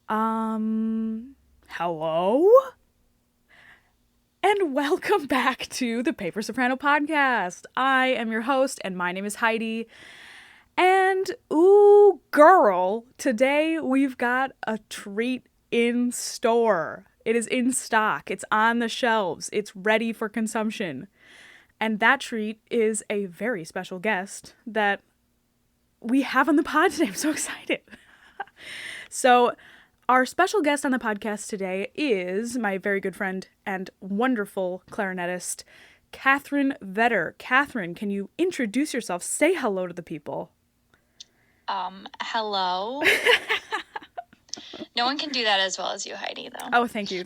Hello? And welcome back to the Paper Soprano podcast. I am your host, and my name is Heidi. And, ooh, girl, today we've got a treat in store. It is in stock. It's on the shelves. It's ready for consumption. And that treat is a very special guest that we have on the pod today. I'm so excited. So, our special guest on the podcast today is my very good friend and wonderful clarinetist, Kathryn Vetter. Kathryn, can you introduce yourself? Say hello to the people. Hello. No one can do that as well as you, Heidi, though. Oh, thank you.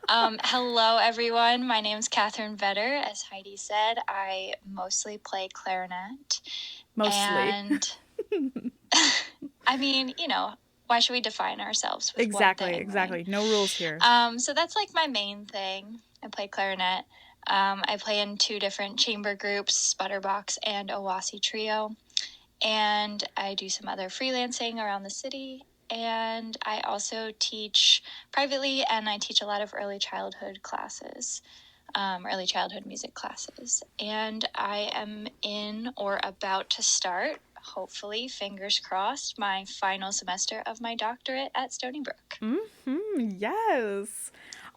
Hello, everyone. My name's Kathryn Vetter. As Heidi said, I mostly play clarinet. Mostly. And, I mean, why should we define ourselves with one thing, Exactly. right? No rules here. So that's like my main thing. I play clarinet. I play in two different chamber groups, Sputter Box and Oasi Trio. And I do some other freelancing around the city. And I also teach privately, and I teach a lot of early childhood classes, early childhood music classes. And I am in or about to start, hopefully, fingers crossed, my final semester of my doctorate at Stony Brook. Yes.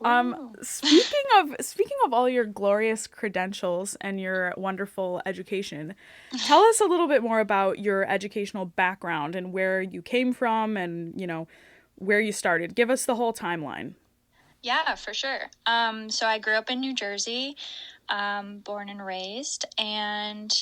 Ooh. Speaking of all your glorious credentials and your wonderful education, tell us a little bit more about your educational background and where you came from and, where you started. Give us the whole timeline. Yeah, for sure. So I grew up in New Jersey, born and raised, and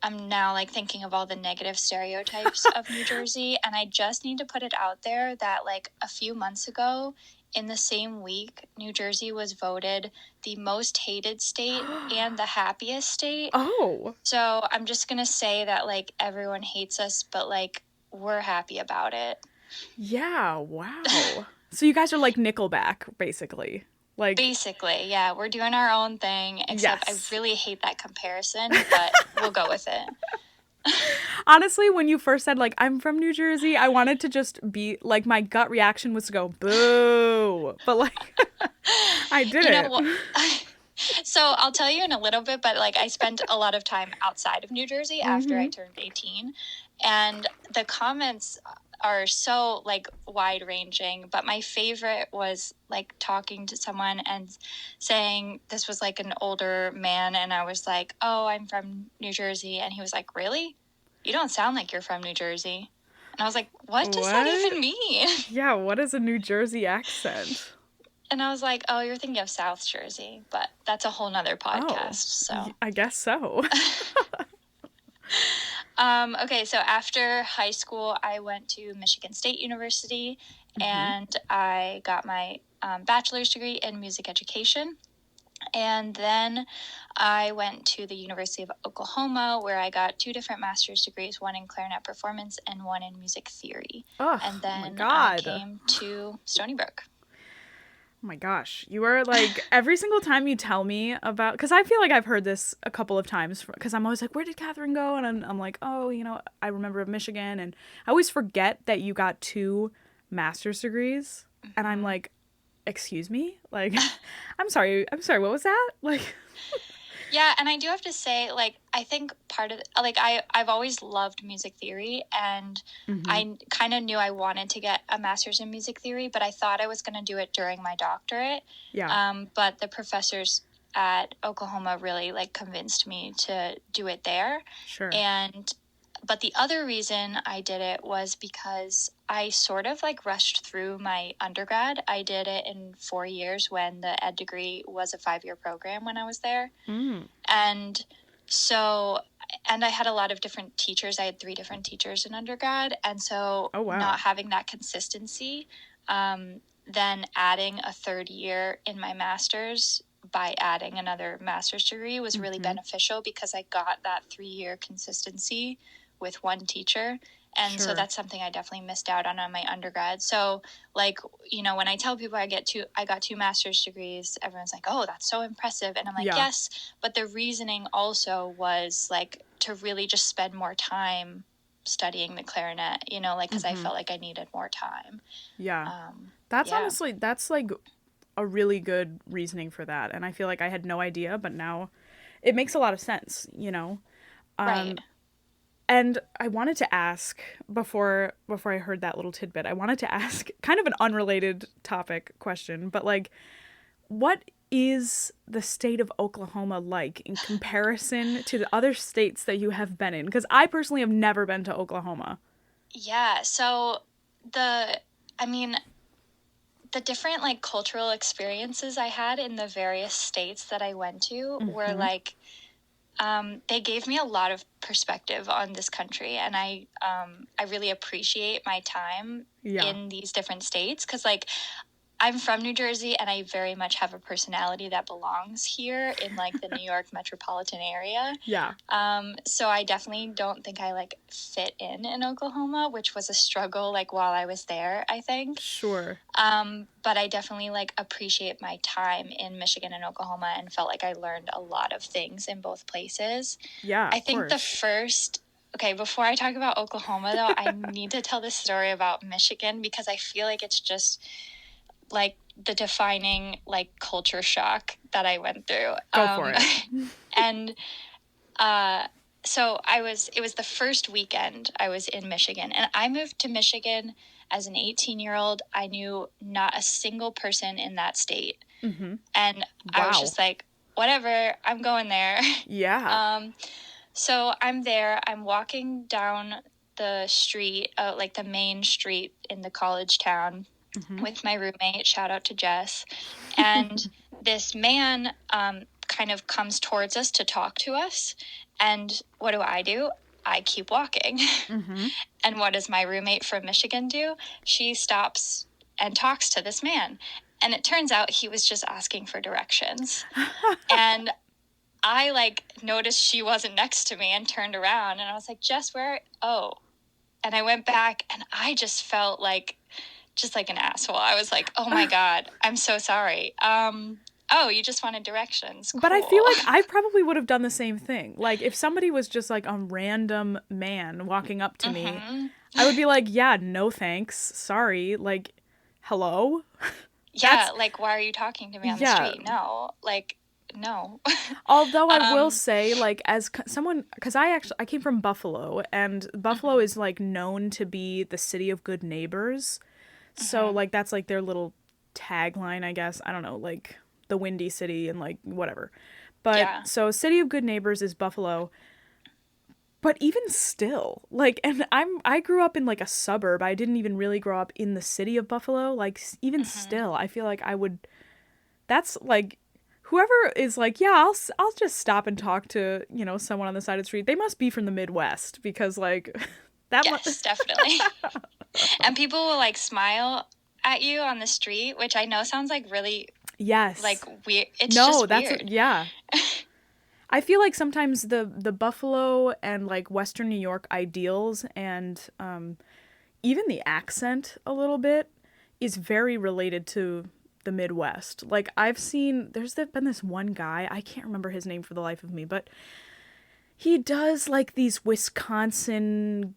I'm now like thinking of all the negative stereotypes of New Jersey, and I just need to put it out there that like a few months ago, in the same week, New Jersey was voted the most hated state and the happiest state. Oh. So I'm just gonna say that like everyone hates us, but like we're happy about it. Yeah, wow. So you guys are like Nickelback, basically. Basically, yeah, we're doing our own thing, except Yes. I really hate that comparison, but we'll go with it. Honestly, when you first said, I'm from New Jersey, I wanted to just be, my gut reaction was to go, boo. But, I didn't. So I'll tell you in a little bit, but, I spent a lot of time outside of New Jersey after I turned 18, and the comments are so wide-ranging, but my favorite was talking to someone and saying this was an older man, and I was like, oh, I'm from New Jersey, and he was like, really? You don't sound like you're from New Jersey. And I was like, what does that even mean? Yeah, what is a New Jersey accent? And I was like, oh, you're thinking of South Jersey, but that's a whole nother podcast, so. I guess so. Okay, so after high school, I went to Michigan State University, and I got my bachelor's degree in music education. And then I went to the University of Oklahoma, where I got two different master's degrees, one in clarinet performance and one in music theory. Oh, and then I came to Stony Brook. Oh my gosh, you are every single time you tell me about, because I feel like I've heard this a couple of times, because I'm always like, where did Kathryn go? And I'm like, oh, I remember Michigan, and I always forget that you got two master's degrees, and I'm like, excuse me? I'm sorry, what was that? Yeah, and I do have to say, I think part of, I've always loved music theory, and I kind of knew I wanted to get a master's in music theory, but I thought I was going to do it during my doctorate. Yeah. But the professors at Oklahoma really, convinced me to do it there. Sure. But the other reason I did it was because I sort of rushed through my undergrad. I did it in 4 years when the ed degree was a 5-year program when I was there. And so, and I had a lot of different teachers. I had 3 different teachers in undergrad. And so not having that consistency, then adding a 3rd year in my master's by adding another master's degree was really beneficial, because I got that 3-year consistency with one teacher. And so that's something I definitely missed out on my undergrad. So when I tell people I got 2 master's degrees, everyone's like, oh, that's so impressive. And I'm like, yes, but the reasoning also was to really just spend more time studying the clarinet, you know, like, because I felt like I needed more time. Yeah. That's honestly, that's like a really good reasoning for that. And I feel like I had no idea, but now it makes a lot of sense, you know? Right. And I wanted to ask, before I heard that little tidbit, I wanted to ask kind of an unrelated topic question, but like, what is the state of Oklahoma like in comparison to the other states that you have been in? Because I personally have never been to Oklahoma. Yeah, so I mean, the different like cultural experiences I had in the various states that I went to were like, they gave me a lot of perspective on this country, and I really appreciate my time in these different states, because like I'm from New Jersey, and I very much have a personality that belongs here in like the New York metropolitan area. Yeah. So I definitely don't think I like fit in Oklahoma, which was a struggle like while I was there, I think. Sure. But I definitely like appreciate my time in Michigan and Oklahoma, and felt like I learned a lot of things in both places. Yeah. I think okay, before I talk about Oklahoma though, I need to tell this story about Michigan, because I feel like it's just like the defining like culture shock that I went through. Go for it. And so it was the first weekend I was in Michigan, and I moved to Michigan as an 18-year-old. I knew not a single person in that state. And I was just like, whatever, I'm going there. Yeah. So I'm there, I'm walking down the street, like the main street in the college town, with my roommate, shout out to Jess, and this man kind of comes towards us to talk to us, and what do? I keep walking. And what does my roommate from Michigan do? She stops and talks to this man, and it turns out he was just asking for directions. And I like noticed she wasn't next to me and turned around, and I was like, Jess, where? Oh. And I went back, and I just felt like just like an asshole. I was like, oh my God, I'm so sorry. Oh, you just wanted directions. Cool. But I feel like I probably would have done the same thing. Like, if somebody was just like a random man walking up to me, I would be like, yeah, no thanks. Sorry. Like, hello? Yeah, like, why are you talking to me on the street? No. Like, no. Although I will say, like, as someone, because I came from Buffalo, and Buffalo is like known to be the city of good neighbors. So, like, that's, like, their little tagline, I guess. I don't know, like, the Windy City and, like, whatever. But, so, City of Good Neighbors is Buffalo. But even still, like, and I grew up in, like, a suburb. I didn't even really grow up in the city of Buffalo. Like, even still, I feel like I would, that's, like, whoever is like, yeah, I'll just stop and talk to, you know, someone on the side of the street. They must be from the Midwest, because, like, yes, definitely. And people will like smile at you on the street, which I know sounds like really like weird. It's just weird. Yeah. I feel like sometimes the Buffalo and like Western New York ideals, and even the accent a little bit, is very related to the Midwest. Like, I've seen, there's been this one guy, I can't remember his name for the life of me, but he does like these Wisconsin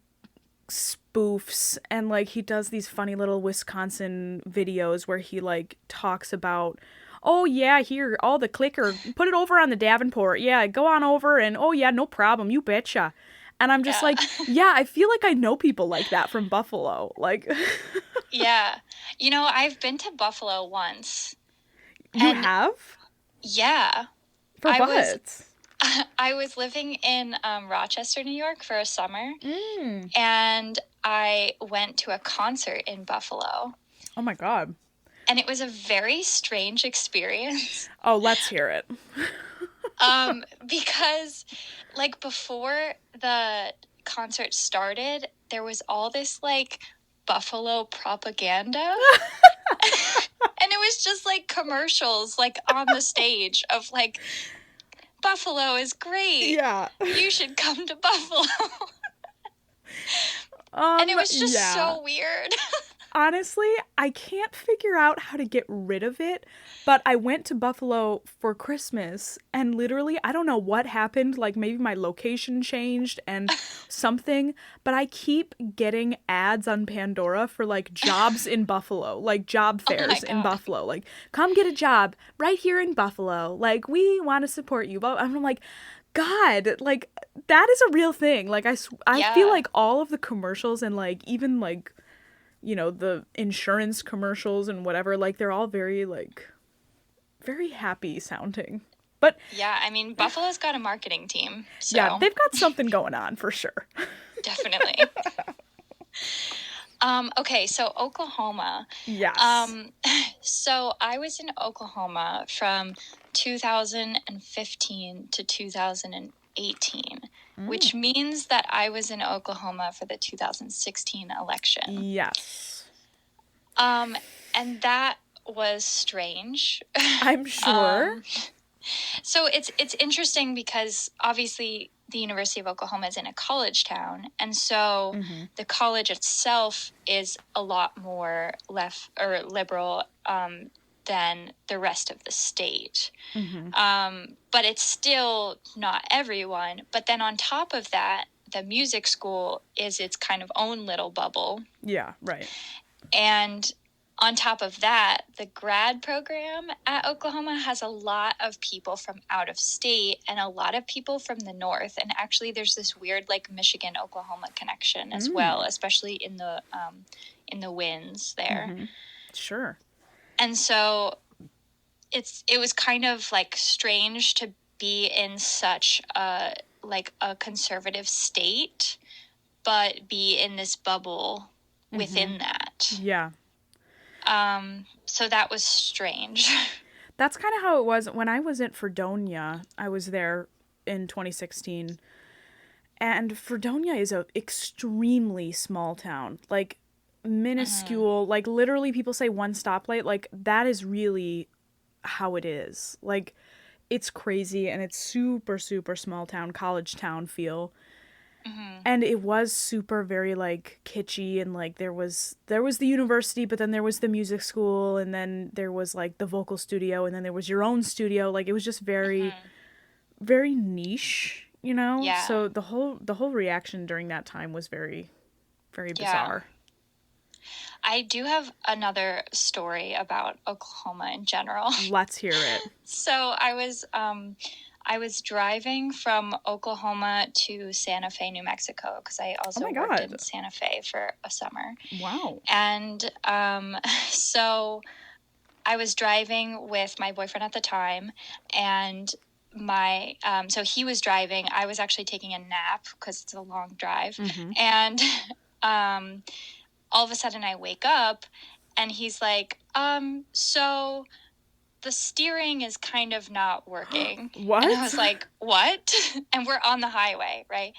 spoofs, and like he does these funny little Wisconsin videos where he like talks about, oh yeah, here, all the clicker, put it over on the Davenport, yeah, go on over, and oh yeah, no problem, you betcha. And I'm just like, yeah, I feel like I know people like that from Buffalo, like. Yeah, you know, I've been to Buffalo once. You have? Yeah. For what? I was living in Rochester, New York for a summer, and I went to a concert in Buffalo. Oh my God. And it was a very strange experience. Oh, let's hear it. Because, like, before the concert started, there was all this, like, Buffalo propaganda. And it was just, like, commercials, like, on the stage of, like, Buffalo is great. Yeah. You should come to Buffalo. And it was just so weird. Honestly, I can't figure out how to get rid of it, but I went to Buffalo for Christmas and literally, I don't know what happened, like maybe my location changed and something, but I keep getting ads on Pandora for like jobs in Buffalo, like job Oh my fairs in God. Buffalo, like come get a job right here in Buffalo. Like we want to support you. But I'm like, God, like that is a real thing. Like I feel Yeah. like all of the commercials and like even like the insurance commercials and whatever, like they're all very like very happy sounding. But Yeah, I mean, Buffalo's got a marketing team, yeah, so they've got something going on for sure. definitely. Okay, so Oklahoma. Yes. Um, so I was in Oklahoma from 2015 to 2018, which means that I was in Oklahoma for the 2016 election. Yes. And that was strange. I'm sure. So it's interesting because obviously the University of Oklahoma is in a college town, and so the college itself is a lot more left or liberal than the rest of the state. But it's still not everyone. But then on top of that, the music school is its kind of own little bubble. Yeah, right. And on top of that, the grad program at Oklahoma has a lot of people from out of state and a lot of people from the north. And actually, there's this weird like Michigan Oklahoma connection as well, especially in the winds there. Sure. And so it was kind of like strange to be in such a conservative state, but be in this bubble within that. Yeah. So that was strange. That's kind of how it was when I was at Fredonia. I was there in 2016. And Fredonia is a extremely small town. Like minuscule, like literally people say one stoplight, like that is really how it is. Like it's crazy and it's super super small town, college town feel. And it was super very like kitschy and like there was the university, but then there was the music school and then there was like the vocal studio and then there was your own studio. Like it was just very very niche, you know? Yeah. So the whole reaction during that time was very very bizarre. I do have another story about Oklahoma in general. Let's hear it. So I was driving from Oklahoma to Santa Fe, New Mexico, because I also worked in Santa Fe for a summer. Wow. And so I was driving with my boyfriend at the time, and so he was driving. I was actually taking a nap because it's a long drive. And all of a sudden I wake up and he's like, so the steering is kind of not working. What? And I was like, what? And we're on the highway, right?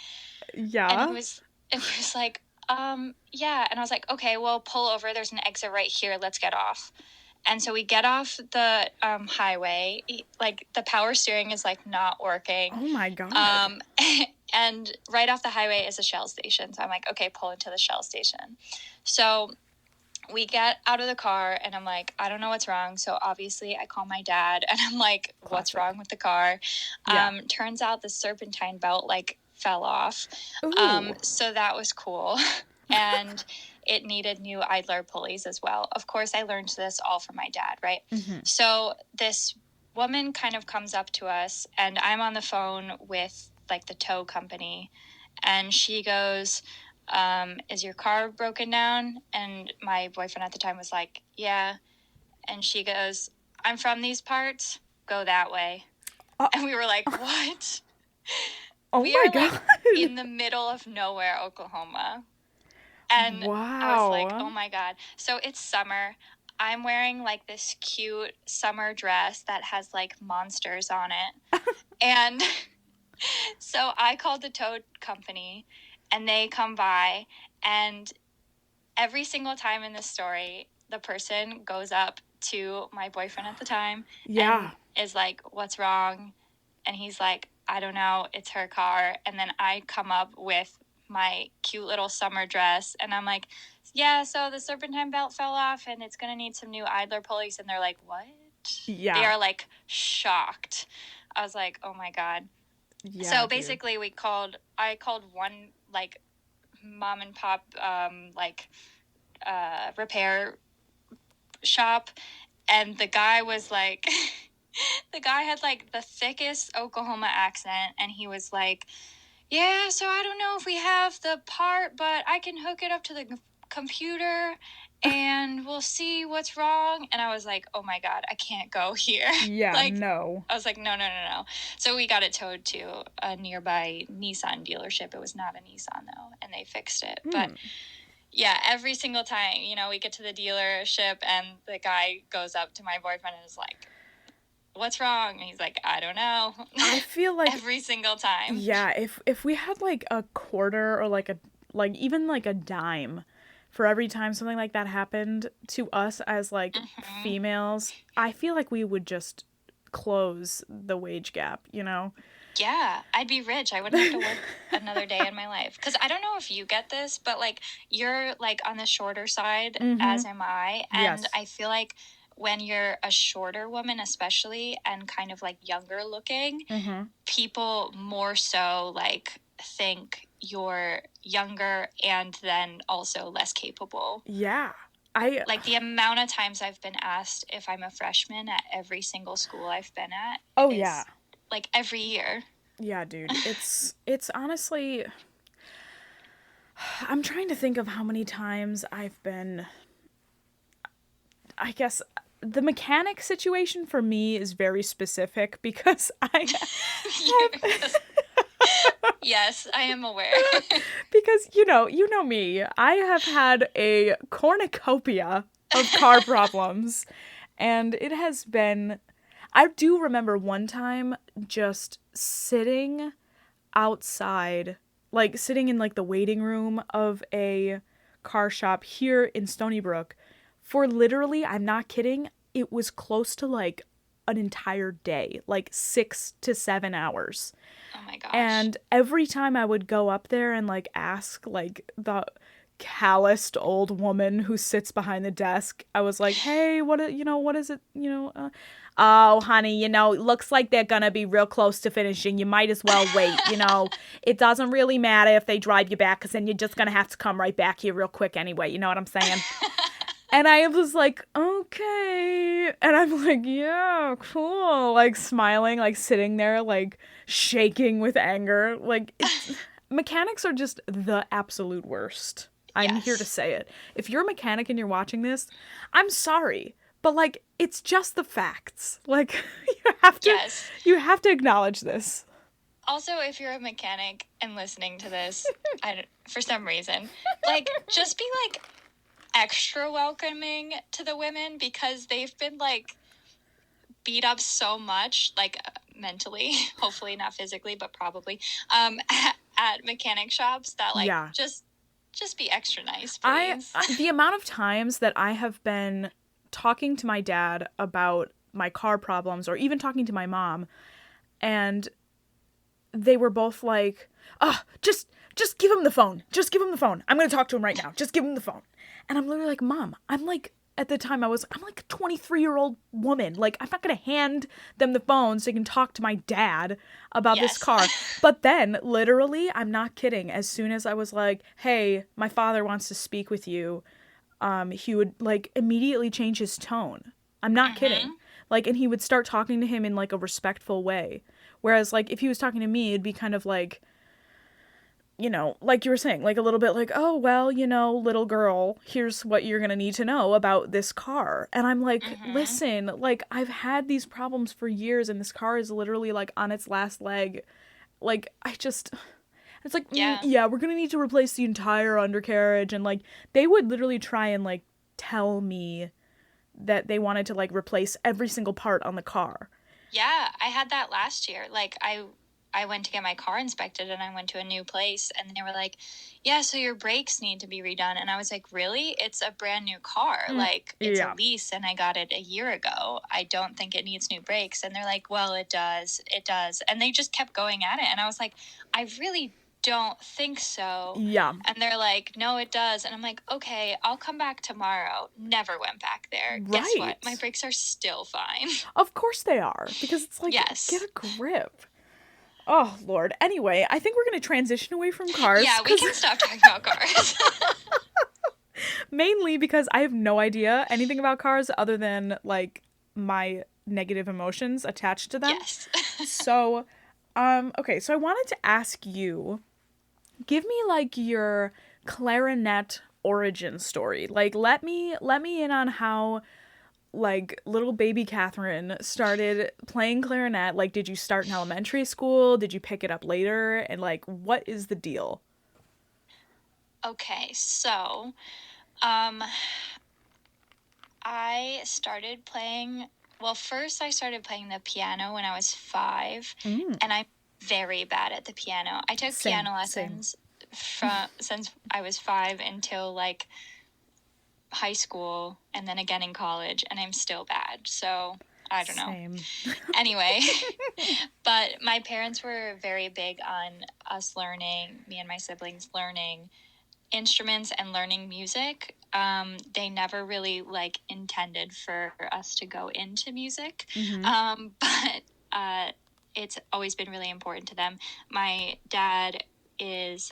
Yeah. And he was like, yeah. And I was like, okay, well, pull over. There's an exit right here. Let's get off. And so we get off the highway. Like the power steering is like not working. Oh my God. And right off the highway is a Shell station. So I'm like, okay, pull into the Shell station. So we get out of the car and I'm like, I don't know what's wrong. So obviously I call my dad and I'm like, what's wrong with the car? Yeah. Turns out the serpentine belt like fell off. So that was cool. And it needed new idler pulleys as well. Of course, I learned this all from my dad, right? So this woman kind of comes up to us and I'm on the phone with like the tow company and she goes, is your car broken down? And my boyfriend at the time was like, yeah. And she goes, I'm from these parts, go that way. And we were like, what? We my God. Like in the middle of nowhere, Oklahoma. And wow. I was like, oh my God. So it's summer. I'm wearing like this cute summer dress that has like monsters on it. And so I called the tow company and they come by, and every single time in this story, the person goes up to my boyfriend at the time and is like, what's wrong? And he's like, I don't know, it's her car. And then I come up with my cute little summer dress and I'm like, yeah, so the serpentine belt fell off and it's going to need some new idler pulleys. And they're like, what? Yeah. They are like shocked. I was like, oh my God. Yeah, so dude. basically I called one like mom and pop repair shop, and the guy was like the guy had like the thickest Oklahoma accent, and he was like, yeah, so I don't know if we have the part, but I can hook it up to the computer and we'll see what's wrong. And I was like, oh my God, I can't go here. Yeah, like, no. I was like, no. So we got it towed to a nearby Nissan dealership. It was not a Nissan though, and they fixed it. But yeah, every single time, we get to the dealership and the guy goes up to my boyfriend and is like, what's wrong? And he's like, I don't know. I feel like every single time. Yeah, if we had like a quarter or like even like a dime for every time something like that happened to us as like females, I feel like we would just close the wage gap, Yeah, I'd be rich. I wouldn't have to work another day in my life. Because I don't know if you get this, but like you're like on the shorter side, as am I. And Yes. I feel like when you're a shorter woman, especially, and kind of like younger looking, people more so like think you're younger and then also less capable. Yeah. Like the amount of times I've been asked if I'm a freshman at every single school I've been at. Oh, yeah. Like every year. Yeah, dude. It's honestly, I'm trying to think of how many times I've been, I guess the mechanic situation for me is very specific because I have, Yes, I am aware. because you know me. I have had a cornucopia of car problems, and it has been, I do remember one time just sitting outside, like sitting in like the waiting room of a car shop here in Stony Brook for literally, I'm not kidding, it was close to like an entire day, like 6 to 7 hours. Oh my gosh. And every time I would go up there and like ask like the calloused old woman who sits behind the desk, I was like, hey, what is it, oh, honey, looks like they're gonna be real close to finishing. You might as well wait, It doesn't really matter if they drive you back, because then you're just gonna have to come right back here real quick anyway. You know what I'm saying? And I was like, okay. And I'm like, yeah, cool. Like smiling, like sitting there, like shaking with anger. Like, mechanics are just the absolute worst. I'm here to say it. If you're a mechanic and you're watching this, I'm sorry. But like, it's just the facts. Like, you have to acknowledge this. Also, if you're a mechanic and listening to this, for some reason, like, just be like extra welcoming to the women, because they've been like beat up so much, like mentally, hopefully not physically, but probably, at mechanic shops, that like just be extra nice, please. The amount of times that I have been talking to my dad about my car problems, or even talking to my mom, and they were both like, just give him the phone. Just give him the phone. I'm going to talk to him right now. Just give him the phone. And I'm literally like, Mom, I'm like, at the time I'm like a 23-year-old woman. Like, I'm not going to hand them the phone so they can talk to my dad about this car. But then, literally, I'm not kidding, as soon as I was like, hey, my father wants to speak with you, he would like immediately change his tone. I'm not kidding. Like, and he would start talking to him in like a respectful way. Whereas like if he was talking to me, it'd be kind of like, like you were saying, like a little bit like, oh, well, little girl, here's what you're going to need to know about this car. And I'm like, listen, like I've had these problems for years and this car is literally like on its last leg. Like it's like, yeah, we're going to need to replace the entire undercarriage. And like, they would literally try and like tell me that they wanted to like replace every single part on the car. Yeah, I had that last year. Like I went to get my car inspected and I went to a new place and they were like, yeah, so your brakes need to be redone. And I was like, really? It's a brand new car. Like, it's a lease and I got it a year ago. I don't think it needs new brakes. And they're like, well, it does. It does. And they just kept going at it. And I was like, I really don't think so. Yeah. And they're like, no, it does. And I'm like, okay, I'll come back tomorrow. Never went back there. Right. Guess what? My brakes are still fine. Of course they are, because it's like, Yes. get a grip. Oh, Lord. Anyway, I think we're going to transition away from cars. Yeah, we can stop talking about cars. Mainly because I have no idea anything about cars other than, like, my negative emotions attached to them. Yes. So, okay, so I wanted to ask you, give me, like, your clarinet origin story. Like, let me in on how, like, little baby Kathryn started playing clarinet. Like, did you start in elementary school? Did you pick it up later? And, like, what is the deal? Okay, so, I started playing, well, first I started playing the piano when I was 5, and I'm very bad at the piano. I took piano lessons since I was 5 until, like, high school, and then again in college, and I'm still bad, so I don't know. Anyway, but my parents were very big on us learning, me and my siblings learning instruments and learning music. They never really, like, intended for us to go into music, but it's always been really important to them. My dad is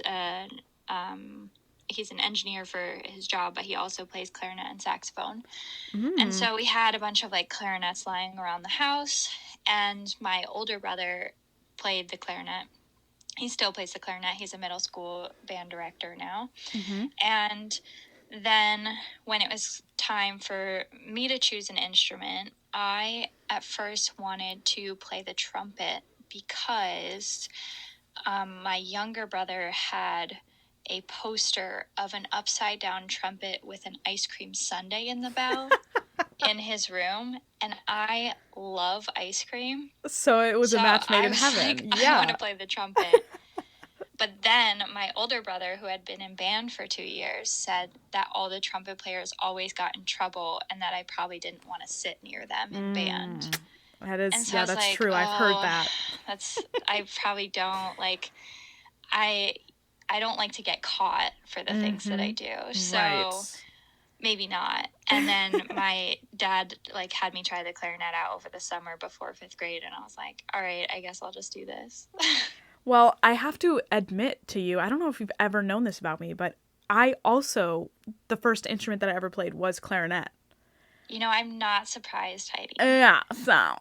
he's an engineer for his job, but he also plays clarinet and saxophone. And so we had a bunch of, like, clarinets lying around the house, and my older brother played the clarinet. He still plays the clarinet. He's a middle school band director now. And then when it was time for me to choose an instrument, I at first wanted to play the trumpet because my younger brother had a poster of an upside down trumpet with an ice cream sundae in the bow in his room, and I love ice cream. So it was a match made in heaven. Like, I want to play the trumpet. But then my older brother, who had been in band for 2 years, said that all the trumpet players always got in trouble and that I probably didn't want to sit near them in band. That is, so yeah, that's like, true. I've heard that. I probably don't, like, I don't like to get caught for the things that I do. So maybe not. And then my dad, like, had me try the clarinet out over the summer before 5th grade, and I was like, all right, I guess I'll just do this. Well, I have to admit to you, I don't know if you've ever known this about me, but I also, the first instrument that I ever played was clarinet. You know, I'm not surprised, Heidi. Yeah, so.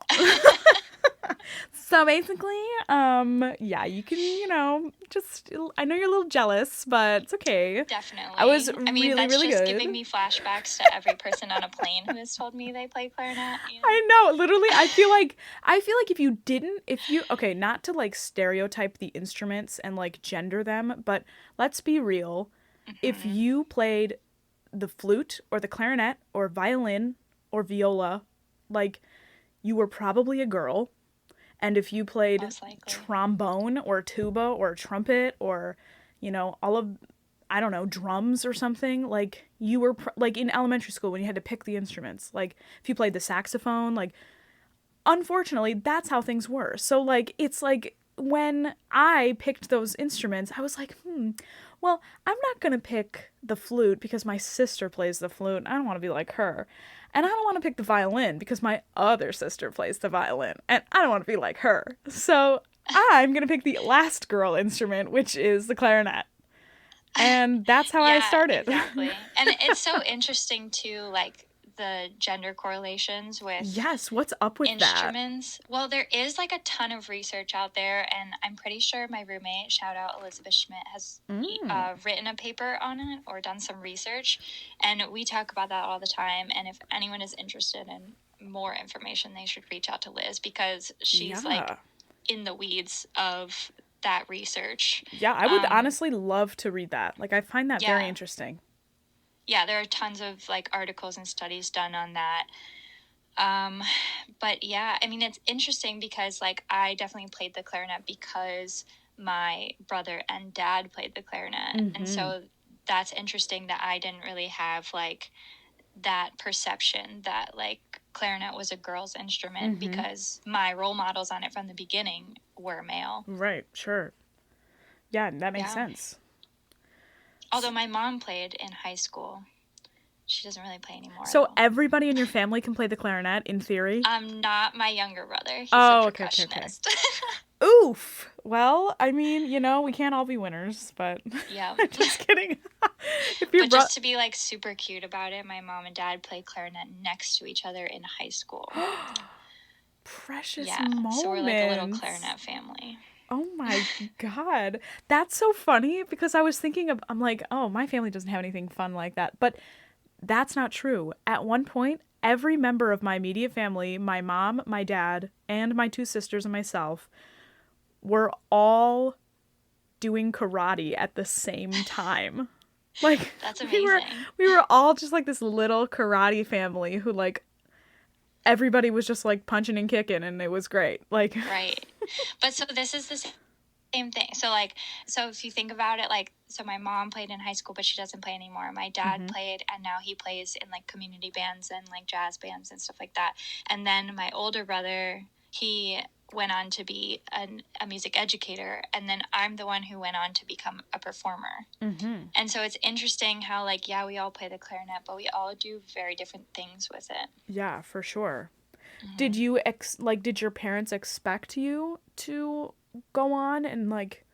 So basically, yeah, you can, you know, just, I know you're a little jealous, but it's okay. Definitely. I was that's really just good. Giving me flashbacks to every person on a plane who has told me they play clarinet. You know? I know, literally, I feel like okay, not to, like, stereotype the instruments and, like, gender them, but let's be real. If you played the flute or the clarinet or violin or viola, like, you were probably a girl. And if you played trombone or tuba or trumpet or, you know, all of, I don't know, drums or something, like, you were, like, in elementary school when you had to pick the instruments. Like, if you played the saxophone, like, unfortunately, that's how things were. So, like, it's like, when I picked those instruments, I was like, well, I'm not going to pick the flute because my sister plays the flute. I don't want to be like her. And I don't want to pick the violin because my other sister plays the violin. And I don't want to be like her. So I'm going to pick the last girl instrument, which is the clarinet. And that's how I started. Exactly. And it's so interesting, too, like, the gender correlations with what's up with instruments. Well, there is, like, a ton of research out there, and I'm pretty sure my roommate, shout out Elizabeth Schmidt, has written a paper on it or done some research, and we talk about that all the time. And if anyone is interested in more information, they should reach out to Liz because she's like in the weeds of that research. Yeah, I would honestly love to read that. Like, I find that very interesting. Yeah, there are tons of, like, articles and studies done on that. But yeah, I mean, it's interesting because, like, I definitely played the clarinet because my brother and dad played the clarinet. And so that's interesting that I didn't really have, like, that perception that, like, clarinet was a girl's instrument because my role models on it from the beginning were male. Right, sure. Yeah, that makes Yeah. sense. Although my mom played in high school. She doesn't really play anymore, So though. everybody in your family can play the clarinet, in theory? Not my younger brother. He's Oh, a okay, okay, okay. percussionist. Oof. Well, I mean, you know, we can't all be winners, but Yeah. just kidding. If your But just to be like super cute about it, my mom and dad played clarinet next to each other in high school. Precious Yeah. moments. So we're like a little clarinet family. Oh my God. That's so funny because I was thinking of, I'm like, oh, my family doesn't have anything fun like that. But that's not true. At one point, every member of my immediate family, my mom, my dad, and my two sisters and myself, were all doing karate at the same time. Like, That's amazing. we were all just like this little karate family who, like, everybody was just like punching and kicking, and it was great. Like, Right. But so this is the same thing. So like, so if you think about it, like, so my mom played in high school, but she doesn't play anymore. My dad played, and now he plays in like community bands and like jazz bands and stuff like that. And then my older brother, he went on to be a music educator, and then I'm the one who went on to become a performer. And so it's interesting how, like, yeah, we all play the clarinet, but we all do very different things with it. yeah, for sure. Did you did your parents expect you to go on and, like,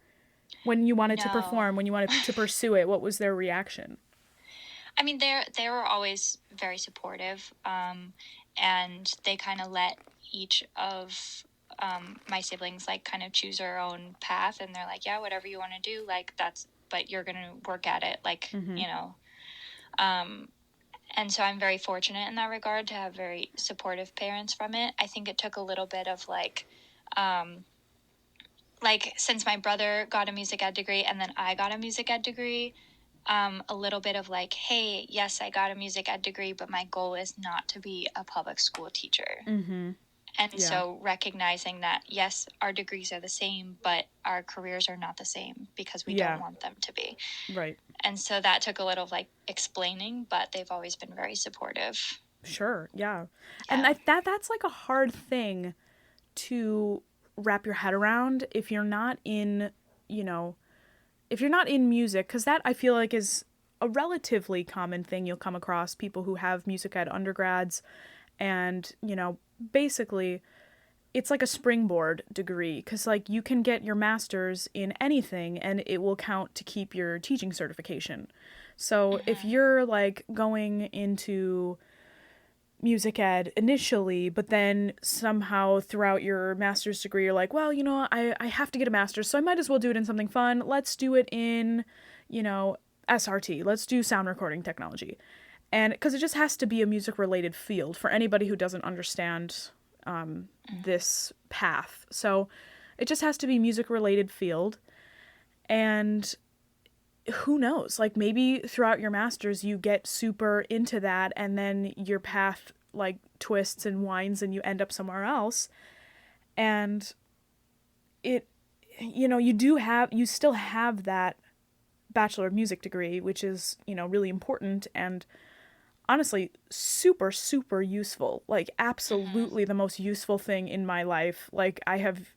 when you wanted to No. perform, when you wanted to pursue it, what was their reaction? I mean, they were always very supportive, and they kind of let each of my siblings like kind of choose our own path, and they're like, yeah, whatever you want to do, like that's, but you're gonna work at it, like you know. And so I'm very fortunate in that regard to have very supportive parents from it. I think it took a little bit of like since my brother got a music ed degree and then I got a music ed degree, a little bit of like, hey, yes, I got a music ed degree, but my goal is not to be a public school teacher. And Yeah. so recognizing that, yes, our degrees are the same, but our careers are not the same because we Yeah. don't want them to be. Right. And so that took a little like explaining, but they've always been very supportive. Sure, yeah. Yeah. And that's like a hard thing to wrap your head around if you're not in, you know, if you're not in music, because that I feel like is a relatively common thing you'll come across, people who have music ed undergrads, and, you know, basically it's like a springboard degree, because, like, you can get your master's in anything and it will count to keep your teaching certification. So if you're, like, going into music ed initially, but then somehow throughout your master's degree, you're like, well, you know, I have to get a master's, so I might as well do it in something fun. Let's do it in, you know, SRT. Let's do sound recording technology. And because it just has to be a music related field for anybody who doesn't understand this path. So it just has to be music related field. And who knows, like, maybe throughout your master's you get super into that and then your path like twists and winds and you end up somewhere else. And it, you know, you still have that Bachelor of Music degree, which is, you know, really important and honestly super, super useful. Like, absolutely the most useful thing in my life. Like, I have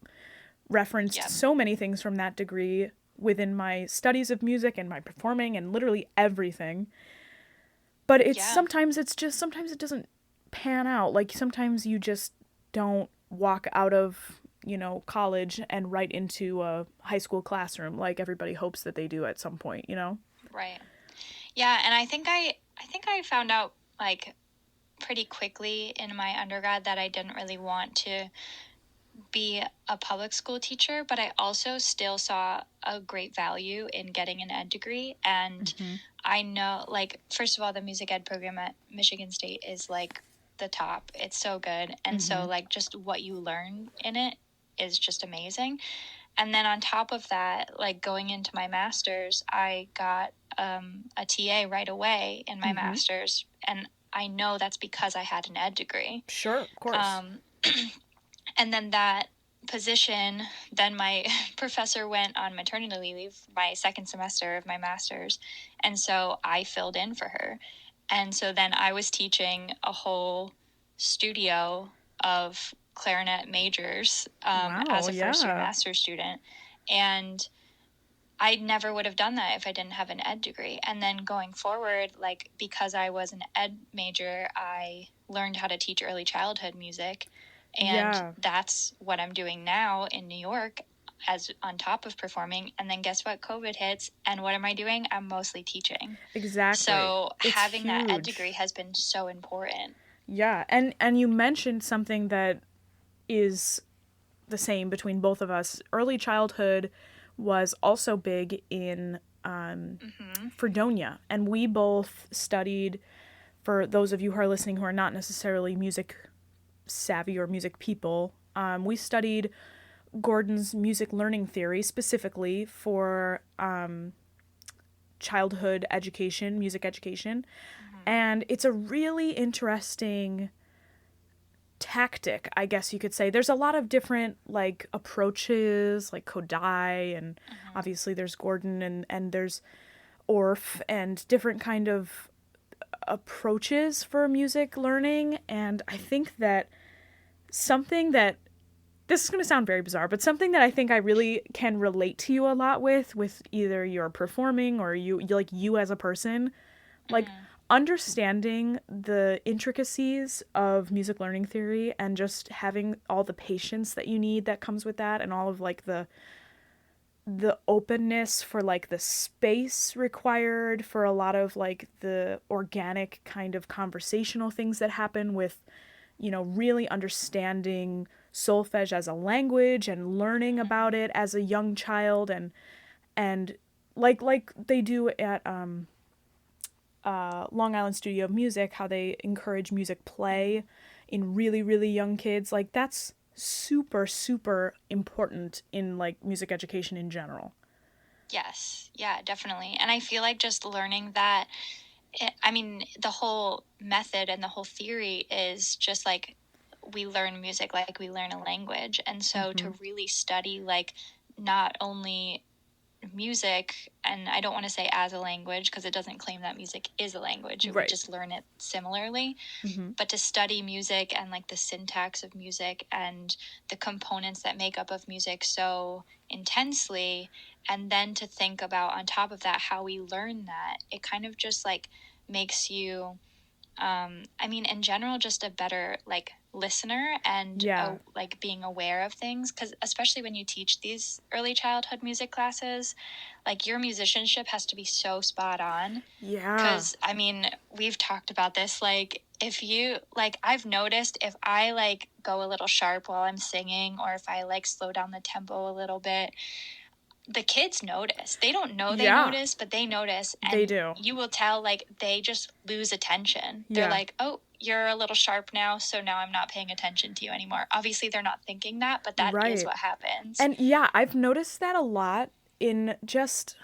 referenced so many things from that degree within my studies of music and my performing and literally everything. But it's sometimes it doesn't pan out. Like, sometimes you just don't walk out of, you know, college and right into a high school classroom like everybody hopes that they do at some point, you know? Right. Yeah, and I think I found out like pretty quickly in my undergrad that I didn't really want to be a public school teacher, but I also still saw a great value in getting an ed degree. And I know, like, first of all, the music ed program at Michigan State is like the top. It's so good. And so, like, just what you learn in it is just amazing. And then on top of that, like, going into my master's, I got a TA right away in my master's. And I know that's because I had an ed degree. Sure, of course. And then that position, then my professor went on maternity leave my second semester of my master's. And so I filled in for her. And so then I was teaching a whole studio of clarinet majors as a first year master's student. And I never would have done that if I didn't have an ed degree. And then going forward, like, because I was an ed major, I learned how to teach early childhood music. And that's what I'm doing now in New York, as on top of performing. And then guess what? COVID hits. And what am I doing? I'm mostly teaching. Exactly. So it's having huge. that ed degree has been so important. Yeah. And you mentioned something that is the same between both of us. Early childhood was also big in Fredonia. And we both studied, for those of you who are listening who are not necessarily music savvy or music people, we studied Gordon's music learning theory specifically for childhood education, music education. And it's a really interesting tactic, I guess you could say. There's a lot of different like approaches, like Kodai, and obviously there's Gordon and there's Orff, and different kind of approaches for music learning. And I think that something that, this is going to sound very bizarre, but something that I think I really can relate to you a lot with either you're performing or you as a person, like understanding the intricacies of music learning theory and just having all the patience that you need that comes with that, and all of like the openness for like the space required for a lot of like the organic kind of conversational things that happen with, you know, really understanding solfege as a language and learning about it as a young child, and like they do at Long Island Studio of Music, how they encourage music play in really, really young kids. Like, that's super, super important in, like, music education in general. Yes. Yeah, definitely. And I feel like just learning that, I mean, the whole method and the whole theory is just like we learn music like we learn a language. And so to really study, like, not only music, and I don't want to say as a language because it doesn't claim that music is a language, we just learn it similarly, but to study music and like the syntax of music and the components that make up of music so intensely, and then to think about on top of that how we learn that, it kind of just like makes you I mean, in general, just a better like listener and like being aware of things, because especially when you teach these early childhood music classes, like your musicianship has to be so spot on. Because I mean, we've talked about this, like if you like, I've noticed if I like go a little sharp while I'm singing, or if I like slow down the tempo a little bit, the kids notice. They don't know they notice, but they notice. And they do. You will tell, like, they just lose attention. They're like, oh, you're a little sharp now, so now I'm not paying attention to you anymore. Obviously, they're not thinking that, but that is what happens. And yeah, I've noticed that a lot in just...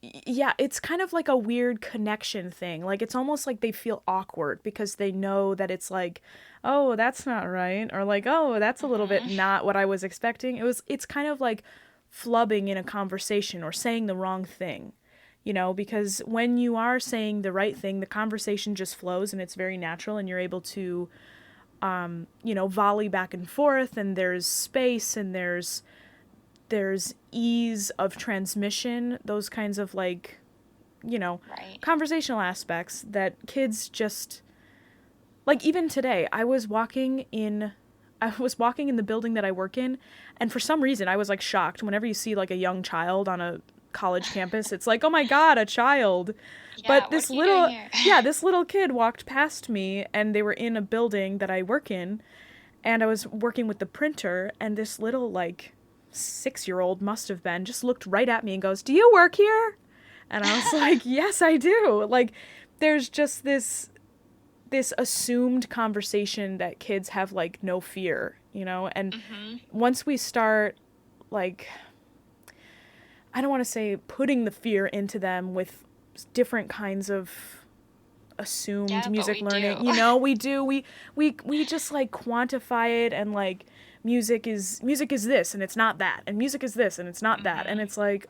Yeah, it's kind of like a weird connection thing. Like, it's almost like they feel awkward because they know that it's like, oh, that's not right. Or like, oh, that's a little bit not what I was expecting. It's kind of like flubbing in a conversation or saying the wrong thing, you know, because when you are saying the right thing, the conversation just flows and it's very natural, and you're able to, you know, volley back and forth, and there's space, and there's ease of transmission, those kinds of like, you know, conversational aspects that kids just, like, even today, I was walking in the building that I work in, and for some reason I was like shocked whenever you see like a young child on a college campus. It's like, oh my God, a child. But this little kid walked past me, and they were in a building that I work in, and I was working with the printer, and this little like 6-year-old must have been, just looked right at me and goes, "Do you work here?" And I was like, "Yes, I do." Like, there's just this assumed conversation that kids have like no fear, you know? And once we start, like, I don't want to say putting the fear into them with different kinds of assumed music learning, you know, we just like quantify it, and like music is this and it's not that, and music is this and it's not that, and it's like,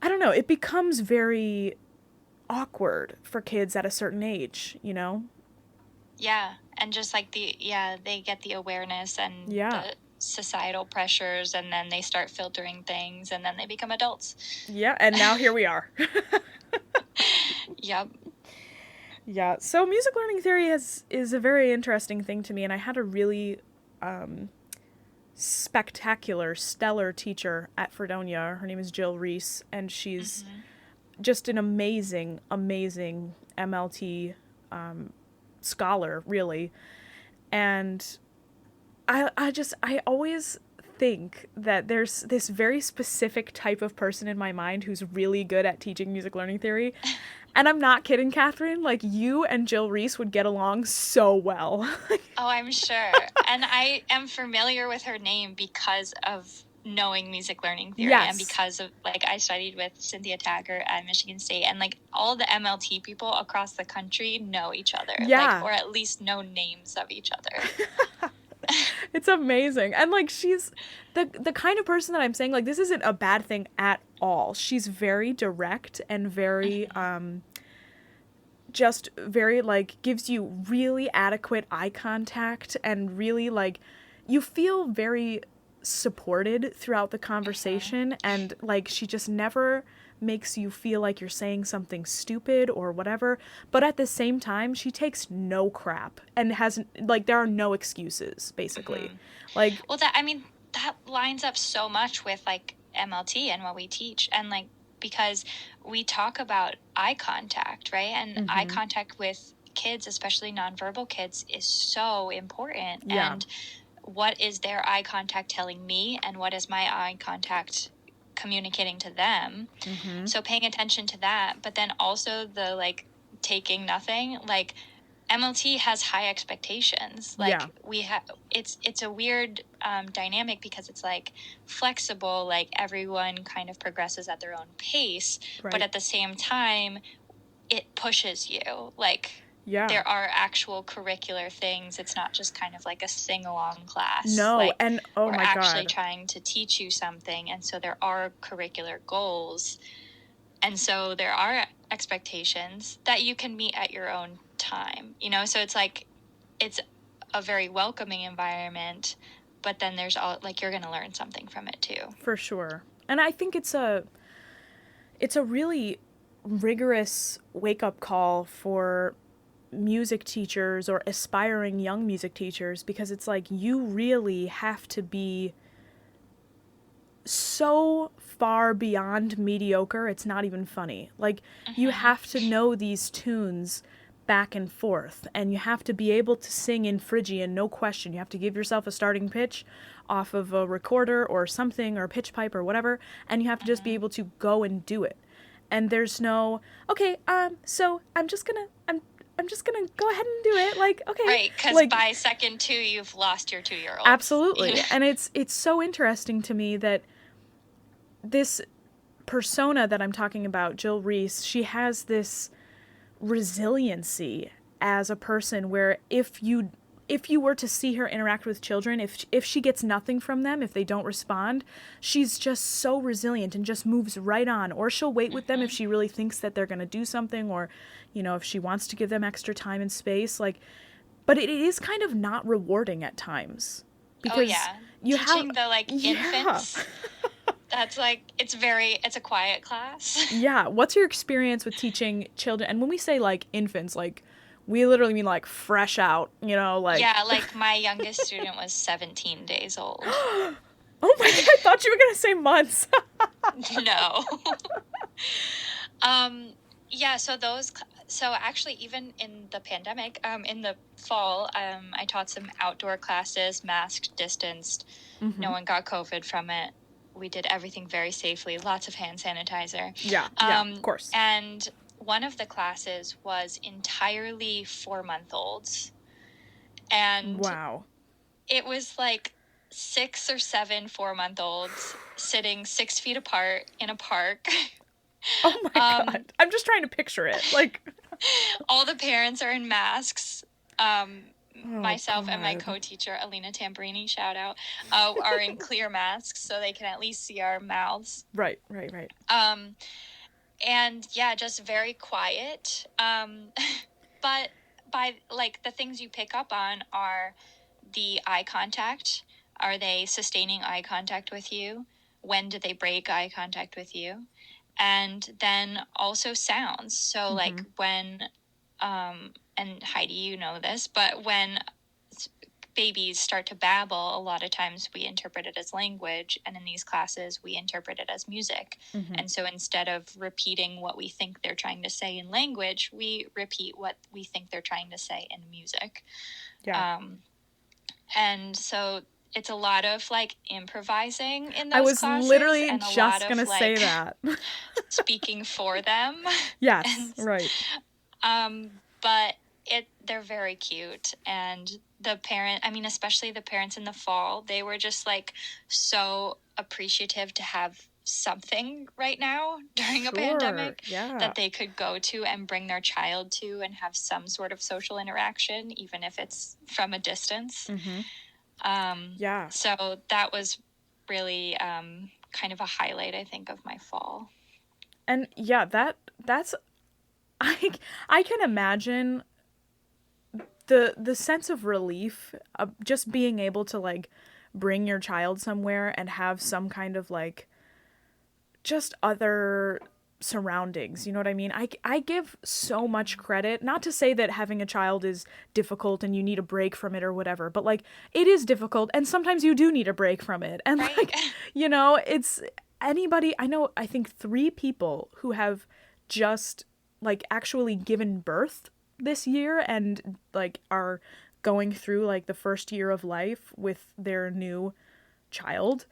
I don't know, it becomes very awkward for kids at a certain age, you know? Yeah, and just like they get the awareness and the societal pressures, and then they start filtering things, and then they become adults. Yeah, and now here we are. Yep. Yeah, so music learning theory is a very interesting thing to me, and I had a really spectacular, stellar teacher at Fredonia. Her name is Jill Reese, and she's just an amazing, amazing MLT scholar, really. And I always think that there's this very specific type of person in my mind who's really good at teaching music learning theory. And I'm not kidding, Kathryn. Like, you and Jill Reese would get along so well. Oh, I'm sure. And I am familiar with her name because of knowing music learning theory. Yes. And because of, like, I studied with Cynthia Taggart at Michigan State, and, like, all the MLT people across the country know each other. Yeah. Like, or at least know names of each other. It's amazing. And, like, she's the kind of person that I'm saying, like, this isn't a bad thing at all. She's very direct and very, just very, like, gives you really adequate eye contact, and really, like, you feel very supported throughout the conversation. And, like, she just never makes you feel like you're saying something stupid or whatever, but at the same time she takes no crap and hasn't, like, there are no excuses, basically. Like, well, that lines up so much with, like, MLT and what we teach, and, like, because we talk about eye contact, right? And eye contact with kids, especially nonverbal kids, is so important. Yeah. And what is their eye contact telling me, and what is my eye contact communicating to them? So paying attention to that, but then also the, like, taking nothing. Like, MLT has high expectations. Like, we have, it's a weird dynamic, because it's, like, flexible, like, everyone kind of progresses at their own pace, but at the same time it pushes you. Like, there are actual curricular things. It's not just kind of like a sing-along class. No, like, and oh my God, we're actually trying to teach you something, and so there are curricular goals, and so there are expectations that you can meet at your own time, you know? So it's like, it's a very welcoming environment, but then there's all, like, you're going to learn something from it too. For sure. And I think it's a really rigorous wake-up call for music teachers or aspiring young music teachers, because it's like, you really have to be so far beyond mediocre, it's not even funny. Like, you have to know these tunes back and forth, and you have to be able to sing in Phrygian, no question. You have to give yourself a starting pitch off of a recorder or something, or a pitch pipe or whatever, and you have to just be able to go and do it. And there's no, okay, so I'm just gonna go ahead and do it. Like, okay. Right, because, like, by second 2, you've lost your 2-year-old. Absolutely. And it's so interesting to me that this persona that I'm talking about, Jill Reese, she has this resiliency as a person where if you were to see her interact with children, if she gets nothing from them, if they don't respond, she's just so resilient and just moves right on. Or she'll wait with them if she really thinks that they're going to do something, or, you know, if she wants to give them extra time and space. Like, but it is kind of not rewarding at times, because you teaching the, like, infants. That's, like, it's a quiet class. Yeah. What's your experience with teaching children? And when we say, like, infants, like, we literally mean, like, fresh out, you know, like. Yeah, like, my youngest student was 17 days old. Oh my God, I thought you were going to say months. No. Yeah, so actually, even in the pandemic, in the fall, I taught some outdoor classes, masked, distanced. No one got COVID from it. We did everything very safely, lots of hand sanitizer. Yeah, of course. And one of the classes was entirely 4-month-olds. And wow. It was like 6 or 7 4-month-olds sitting 6 feet apart in a park. Oh my God. I'm just trying to picture it. Like, all the parents are in masks. Myself and my co-teacher, Alina Tamburini, shout out, are in clear masks, so they can at least see our mouths. Right. And yeah, just very quiet. But by, like, the things you pick up on are the eye contact, Are they sustaining eye contact with you? When do they break eye contact with you? And then also sounds. So like when, and Heidi, you know this, but when babies start to babble, a lot of times we interpret it as language, and in these classes we interpret it as music. And so instead of repeating what we think they're trying to say in language, we repeat what we think they're trying to say in music. And so it's a lot of like improvising in those classes. I was literally and just gonna say that. Speaking for them. Yes, right. But they're very cute, and the parent, I mean, especially the parents in the fall, they were just like so appreciative to have something right now during a pandemic that they could go to and bring their child to and have some sort of social interaction, even if it's from a distance. So that was really kind of a highlight, I think, of my fall. And yeah, that's I can imagine the sense of relief of just being able to like bring your child somewhere and have some kind of like just other surroundings, you know what I mean? I give so much credit, not to say that having a child is difficult and you need a break from it or whatever, but like it is difficult and sometimes you do need a break from it. And like, you know, it's anybody, I think 3 people who have just like actually given birth this year and like are going through like the first year of life with their new child.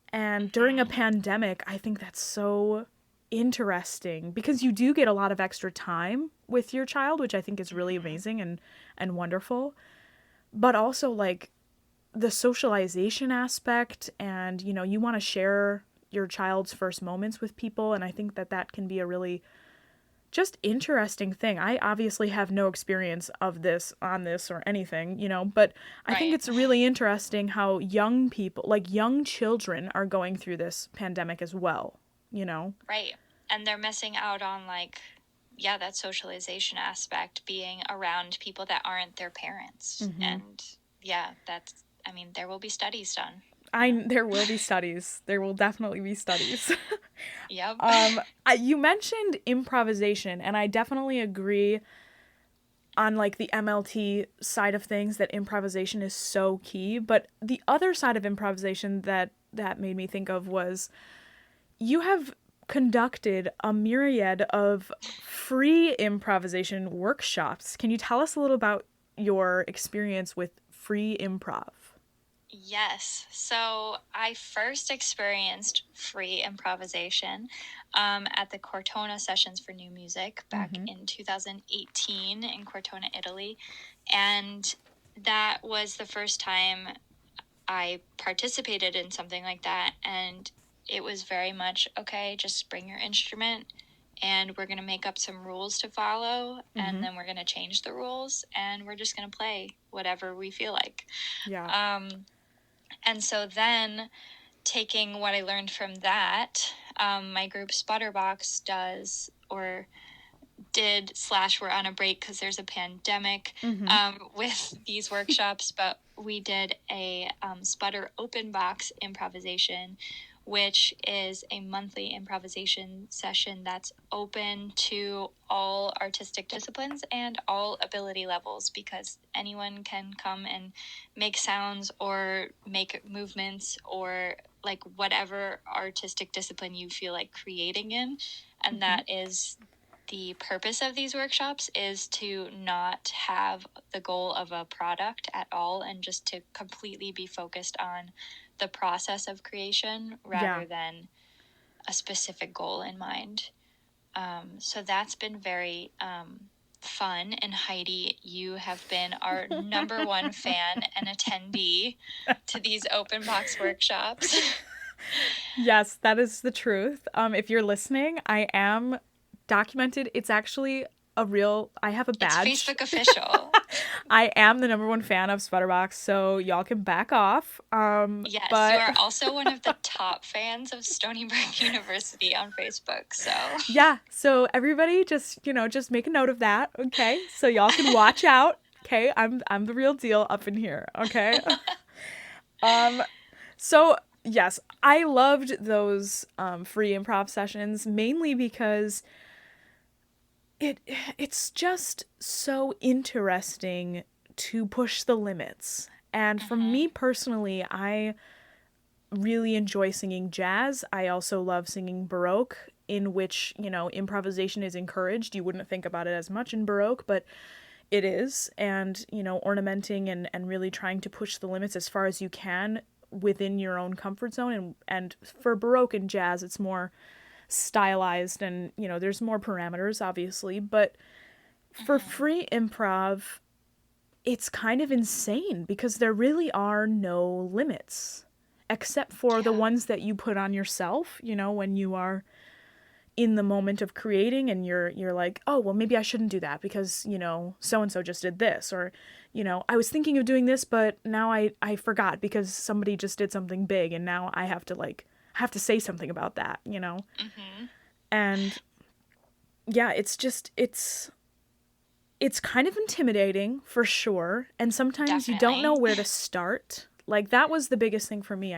And during a pandemic, I think that's so interesting because you do get a lot of extra time with your child, which I think is really amazing and wonderful. But also like the socialization aspect, and you know, you want to share your child's first moments with people, and I think that can be a really just interesting thing. I obviously have no experience of this on this or anything, you know, but I think it's really interesting how young people, like young children, are going through this pandemic as well, you know? Right. And they're missing out on like, that socialization aspect, being around people that aren't their parents. And there will be studies done. There will be studies. There will definitely be studies. Yep. You mentioned improvisation, and I definitely agree on like the MLT side of things that improvisation is so key. But the other side of improvisation that made me think of was you have conducted a myriad of free improvisation workshops. Can you tell us a little about your experience with free improv? Yes. So I first experienced free improvisation at the Cortana Sessions for New Music back in 2018 in Cortona, Italy. And that was the first time I participated in something like that. And it was very much, okay, just bring your instrument and we're going to make up some rules to follow, and then we're going to change the rules, and we're just going to play whatever we feel like. Yeah. And so then, taking what I learned from that, my group Sputter Box we're on a break because there's a pandemic with these workshops, but we did a Sputter Open Box improvisation, which is a monthly improvisation session that's open to all artistic disciplines and all ability levels, because anyone can come and make sounds or make movements or like whatever artistic discipline you feel like creating in. And that is the purpose of these workshops, is to not have the goal of a product at all and just to completely be focused on the process of creation rather than a specific goal in mind. So that's been very fun. And Heidi, you have been our number one fan and attendee to these open box workshops. Yes, that is the truth. If you're listening, I am documented. It's actually I have a badge. It's Facebook official. I am the number one fan of Sputterbox, so y'all can back off. Yes, but... you are also one of the top fans of Stony Brook University on Facebook, so. Yeah, so everybody just make a note of that, okay? So y'all can watch out, okay? I'm the real deal up in here, okay? So yes, I loved those free improv sessions mainly because it's just so interesting to push the limits. And for me personally, I really enjoy singing jazz. I also love singing Baroque, in which, improvisation is encouraged. You wouldn't think about it as much in Baroque, but it is. And, ornamenting and really trying to push the limits as far as you can within your own comfort zone. And for Baroque and jazz, it's more stylized and, there's more parameters, obviously. But for free improv, it's kind of insane because there really are no limits except for the ones that you put on yourself, when you are in the moment of creating and you're like, oh, well, maybe I shouldn't do that because, so-and-so just did this, or, I was thinking of doing this, but now I forgot because somebody just did something big and now I have to say something about that, And yeah, it's kind of intimidating for sure. And sometimes you don't know where to start. Like, that was the biggest thing for me.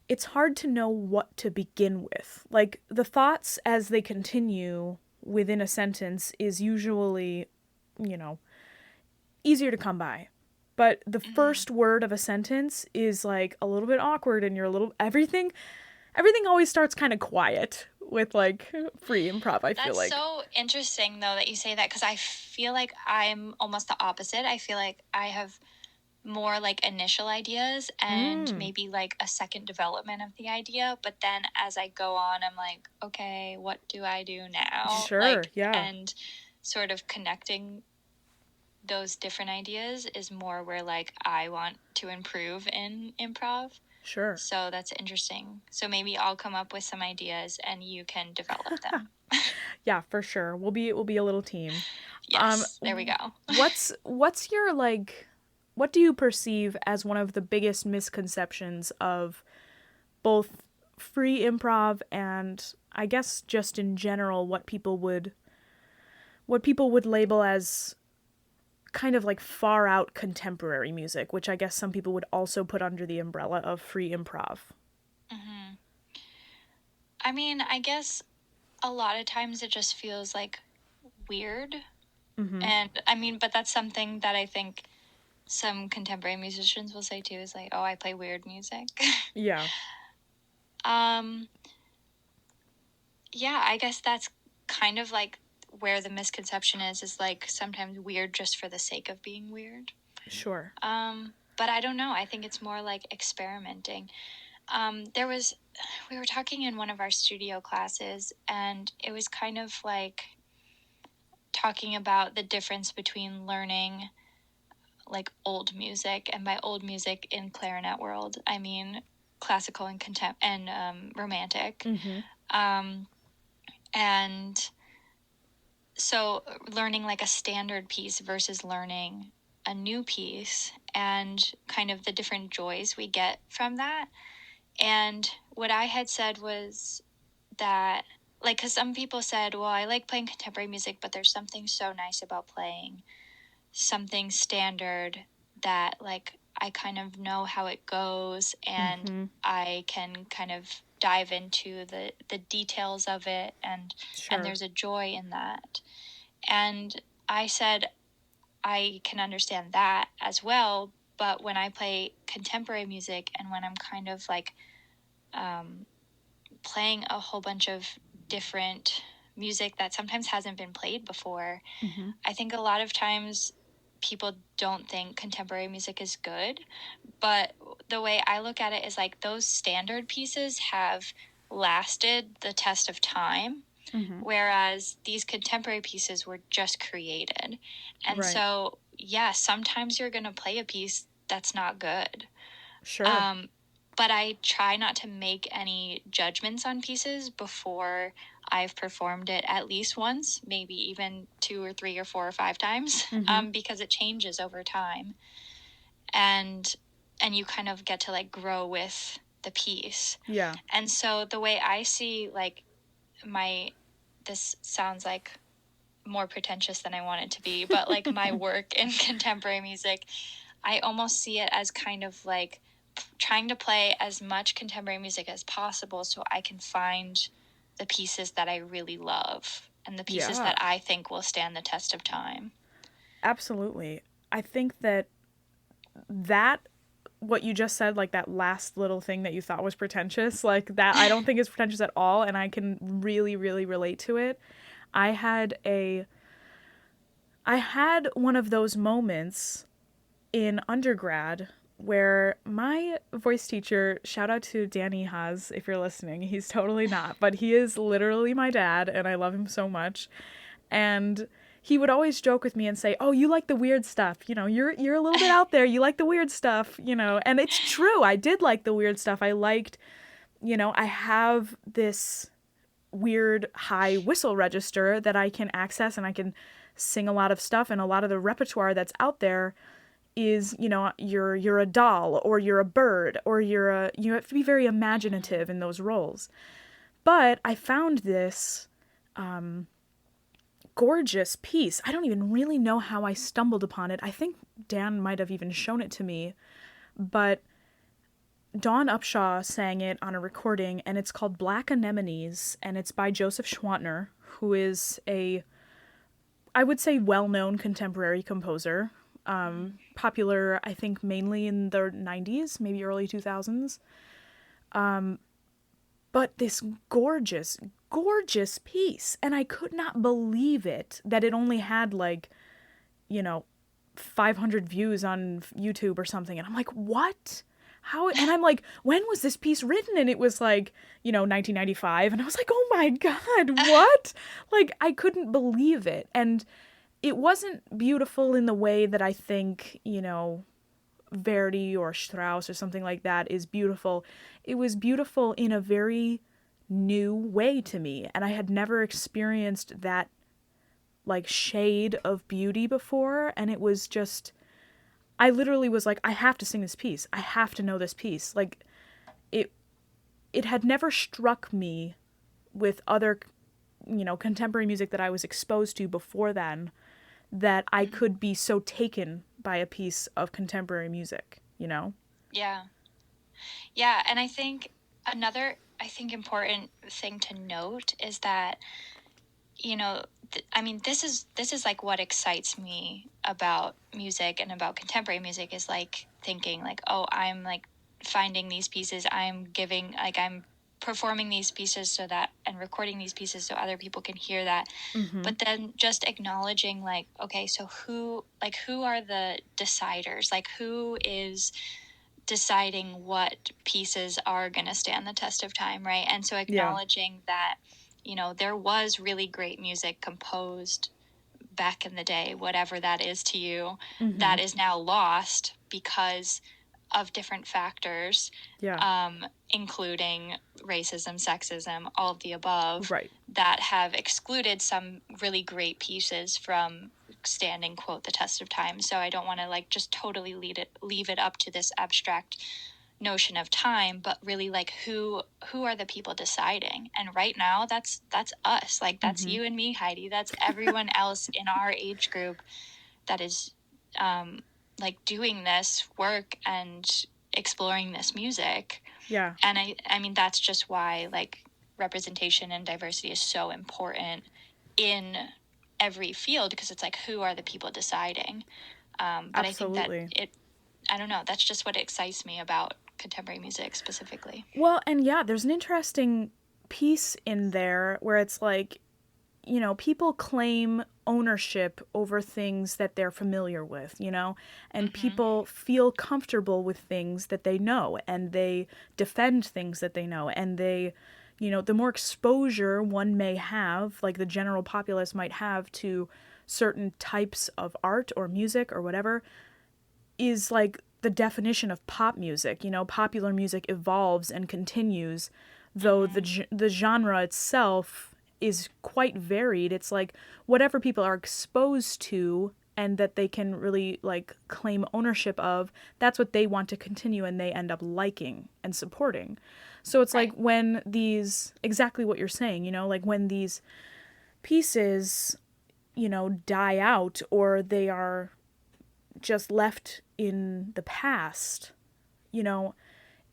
It's hard to know what to begin with. Like, the thoughts as they continue within a sentence is usually, easier to come by. But the first word of a sentence is like a little bit awkward and everything always starts kind of quiet with like free improv, I feel like. That's so interesting though that you say that, because I feel like I'm almost the opposite. I feel like I have more like initial ideas and maybe like a second development of the idea, but then as I go on, I'm like, okay, what do I do now? Sure, yeah. And sort of connecting those different ideas is more where like I want to improve in improv. Sure. So that's interesting. So maybe I'll come up with some ideas and you can develop them. Yeah, for sure. We'll be a little team. Yes, there we go. What's your like, what do you perceive as one of the biggest misconceptions of both free improv and I guess just in general what people would label as kind of like far out contemporary music, which I guess some people would also put under the umbrella of free improv? I mean, I guess a lot of times it just feels like weird. And I mean, but that's something that I think some contemporary musicians will say too, is like, oh, I play weird music. Yeah. Yeah, I guess that's kind of like where the misconception is like sometimes weird just for the sake of being weird. Sure. But I don't know. I think it's more like experimenting. We were talking in one of our studio classes, and it was kind of like talking about the difference between learning like old music, and by old music in clarinet world, I mean classical and romantic. And so learning like a standard piece versus learning a new piece and kind of the different joys we get from that. And what I had said was that, like, because some people said, well, I like playing contemporary music, but there's something so nice about playing something standard that, like, I kind of know how it goes and I can kind of dive into the details of it, and there's a joy in that. And I said, I can understand that as well, but when I play contemporary music and when I'm kind of like playing a whole bunch of different music that sometimes hasn't been played before, I think a lot of times people don't think contemporary music is good, but the way I look at it is like those standard pieces have lasted the test of time, whereas these contemporary pieces were just created. And so, yeah, sometimes you're going to play a piece that's not good. Sure. But I try not to make any judgments on pieces before I've performed it at least once, maybe even 2 or 3 or 4 or 5 times, because it changes over time. And you kind of get to like grow with the piece. Yeah. And so the way I see like this sounds like more pretentious than I want it to be, but like my work in contemporary music, I almost see it as kind of like trying to play as much contemporary music as possible so I can find the pieces that I really love and the pieces Yeah, that I think will stand the test of time. absolutely. I think that what you just said, like that last little thing that you thought was pretentious, like that, I don't think is pretentious at all, and I can really, really relate to it. I had a, I had one of those moments in undergrad where my voice teacher, shout out to Danny Haas if you're listening, he's totally not, but he is literally my dad, and I love him so much. And he would always joke with me and say, "Oh, you like the weird stuff. You know, you're a little bit out there. You like the weird stuff, you know." And it's true. I did like the weird stuff. I liked, I have this weird high whistle register that I can access, and I can sing a lot of stuff, and a lot of the repertoire that's out there is, you're a doll, or you're a bird, or you have to be very imaginative in those roles. But I found this gorgeous piece. I don't even really know how I stumbled upon it. I think Dan might have even shown it to me, but Dawn Upshaw sang it on a recording, and it's called Black Anemones, and it's by Joseph Schwantner, who is I would say, well-known contemporary composer. Popular, I think, mainly in the 90s, maybe early 2000s. But this gorgeous, gorgeous piece, and I could not believe it that it only had 500 views on YouTube or something. And I'm like, what? How? And I'm like, when was this piece written? And it was 1995. And I was like, oh my God, what? I couldn't believe it. And it wasn't beautiful in the way that I think, Verdi or Strauss or something like that is beautiful. It was beautiful in a very new way to me, and I had never experienced that shade of beauty before, and it was just, I literally was like, I have to sing this piece. I have to know this piece. It had never struck me with other contemporary music that I was exposed to before then, that I could be so taken by a piece of contemporary music, Yeah. Yeah, and I think another important thing to note is that this is like what excites me about music and about contemporary music is thinking oh, I'm finding these pieces, I'm performing these pieces so that, and recording these pieces so other people can hear that. Mm-hmm. But then just acknowledging okay, so who are the deciders? Who is deciding what pieces are going to stand the test of time, right? And so acknowledging that, there was really great music composed back in the day, whatever that is to you, that is now lost because of different factors, including racism, sexism, all of the above, right, that have excluded some really great pieces from standing, quote, the test of time. So I don't want to just totally leave it up to this abstract notion of time, but really who are the people deciding? And right now that's us, that's you and me, Heidi, that's everyone else in our age group that is doing this work and exploring this music. Yeah. And I mean that's just why representation and diversity is so important in every field, because it's who are the people deciding. But Absolutely. I think that I don't know, that's just what excites me about contemporary music specifically. Well, and yeah, there's an interesting piece in there where it's people claim ownership over things that they're familiar with, and people feel comfortable with things that they know, and they defend things that they know, and they, the more exposure one may have, the general populace might have to certain types of art or music or whatever, is the definition of pop music. Popular music evolves and continues, though the genre itself is quite varied. It's whatever people are exposed to and that they can really claim ownership of, that's what they want to continue and they end up liking and supporting. So it's right. When these, exactly what you're saying, when these pieces, die out, or they are just left in the past, you know,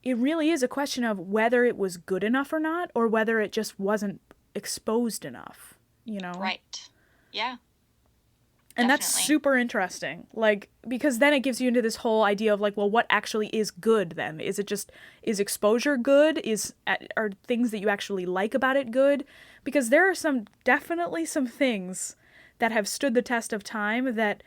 it really is a question of whether it was good enough or not, or whether it just wasn't exposed enough, you know? Right. Yeah. And Definitely. that's super interesting, like, because then it gives you into this whole idea of like, well, what actually is good then? Is it just, is exposure good? Are things that you actually like about it good? Because there are definitely some things that have stood the test of time that,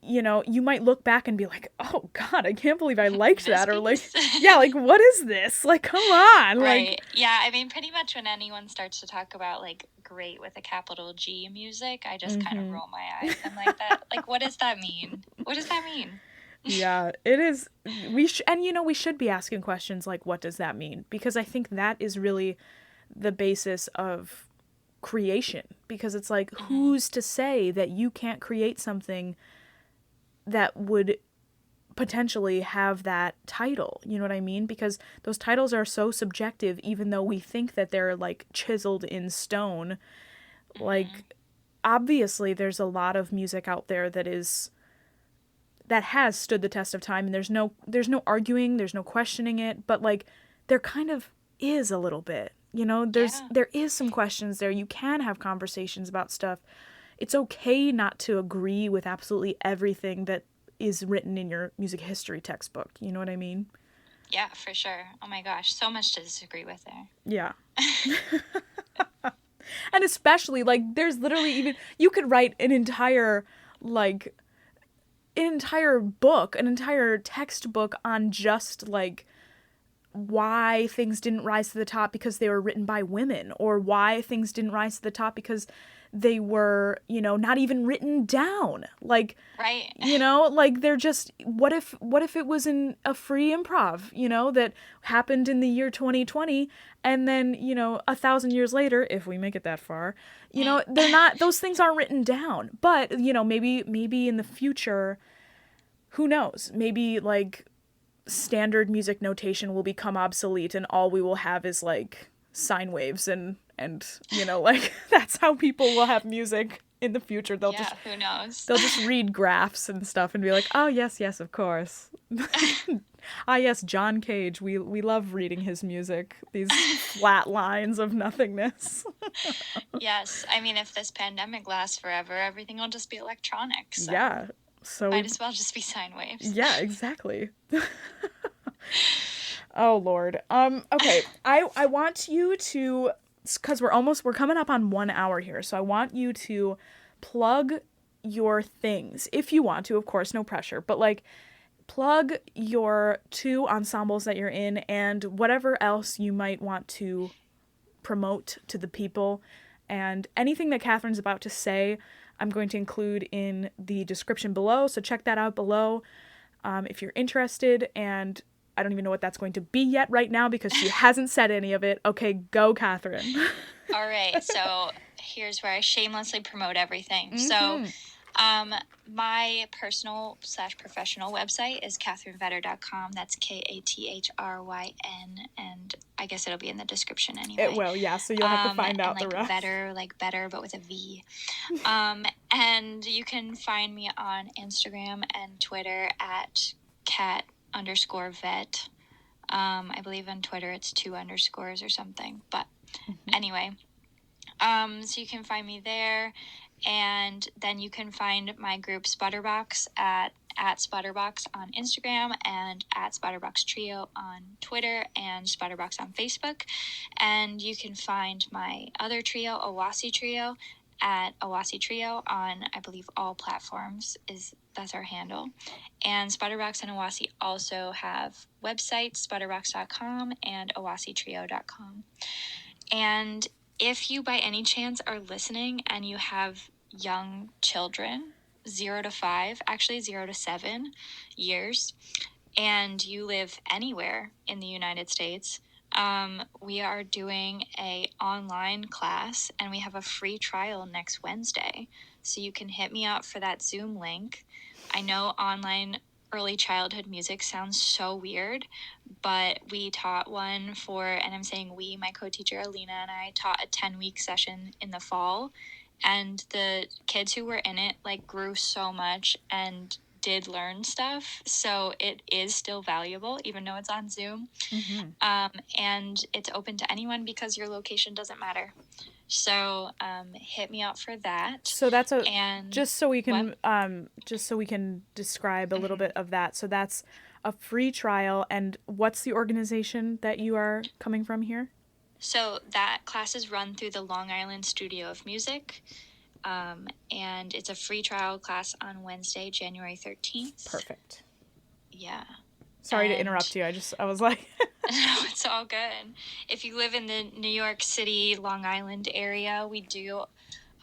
you know, you might look back and be like, oh God, I can't believe I liked that. Or like, yeah, like, what is this? Like, come on. Right. Like, yeah, I mean, pretty much when anyone starts to talk about like great with a capital G music, I just kind of roll my eyes. I'm like, what does that mean? What does that mean? Yeah, it is. And you know, we should be asking questions like, what does that mean? Because I think that is really the basis of creation. Because it's like, who's to say that you can't create something that would potentially have that title? You know what I mean? Because those titles are so subjective, even though we think that they're like chiseled in stone. Like, obviously, there's a lot of music out there that has stood the test of time, and there's no arguing, there's no questioning it, but like there kind of is a little bit, you know, there is some questions there. You can have conversations about stuff. It's okay not to agree with absolutely everything that is written in your music history textbook, you know what I mean? Yeah, for sure. Oh my gosh, so much to disagree with there. Yeah. And especially like there's literally even, you could write an entire book, an entire textbook on just like why things didn't rise to the top because they were written by women, or why things didn't rise to the top because they were, you know, not even written down. Like, right. You know, like they're just, what if it was in a free improv, you know, that happened in the year 2020, and then, you know, 1,000 years later, if we make it that far, you know, they're not, those things aren't written down. But, you know, maybe in the future, who knows? Maybe like standard music notation will become obsolete, and all we will have is like sine waves, and you know, like that's how people will have music in the future. Who knows? They'll just read graphs and stuff and be like, oh yes, of course. Ah yes, John Cage, we love reading his music, these flat lines of nothingness. Yes, I mean, if this pandemic lasts forever, everything will just be electronic. So. Yeah. So might as well just be sine waves. Yeah, exactly. Oh Lord. Okay. I want you to, because we're coming up on 1 hour here, so I want you to plug your things if you want to, of course, no pressure, but like plug your 2 ensembles that you're in and whatever else you might want to promote to the people, and anything that Kathryn's about to say I'm going to include in the description below, so check that out below if you're interested. And I don't even know what that's going to be yet right now because she hasn't said any of it. Okay, go, Kathryn. All right, so here's where I shamelessly promote everything. So my personal / professional website is kathrynvetter.com. That's KATHRYN, and I guess it'll be in the description anyway. It will, yeah, so you'll have to find out and, the rest. Vetter, like better, but with a V. And you can find me on Instagram and Twitter at cat_vet. I believe on Twitter it's 2 underscores or something, but anyway. So you can find me there, and then you can find my group Sputter Box at Sputter Box on Instagram, and at Sputter Box Trio on Twitter, and Sputter Box on Facebook. And you can find my other trio, Oasi Trio, at Oasi Trio on, I believe, all platforms. That's our handle. And Sputter Box and Oasi also have websites, sputterbox.com and oasitrio.com. And if you by any chance are listening and you have young children, 0 to 5, actually 0 to 7 years, and you live anywhere in the United States, we are doing a online class, and we have a free trial next Wednesday. So you can hit me up for that Zoom link. I know online early childhood music sounds so weird, but we taught one and I'm saying we, my co-teacher Alina and I taught a 10-week session in the fall, and the kids who were in it like grew so much, and did learn stuff. So it is still valuable, even though it's on Zoom. And it's open to anyone because your location doesn't matter. So hit me up for that. So that's just so we can describe a little bit of that. So that's a free trial. And what's the organization that you are coming from here? So that class is run through the Long Island Studio of Music. And it's a free trial class on Wednesday, January 13th. Perfect. Yeah. Sorry to interrupt you. I was like... No, it's all good. If you live in the New York City, Long Island area, we do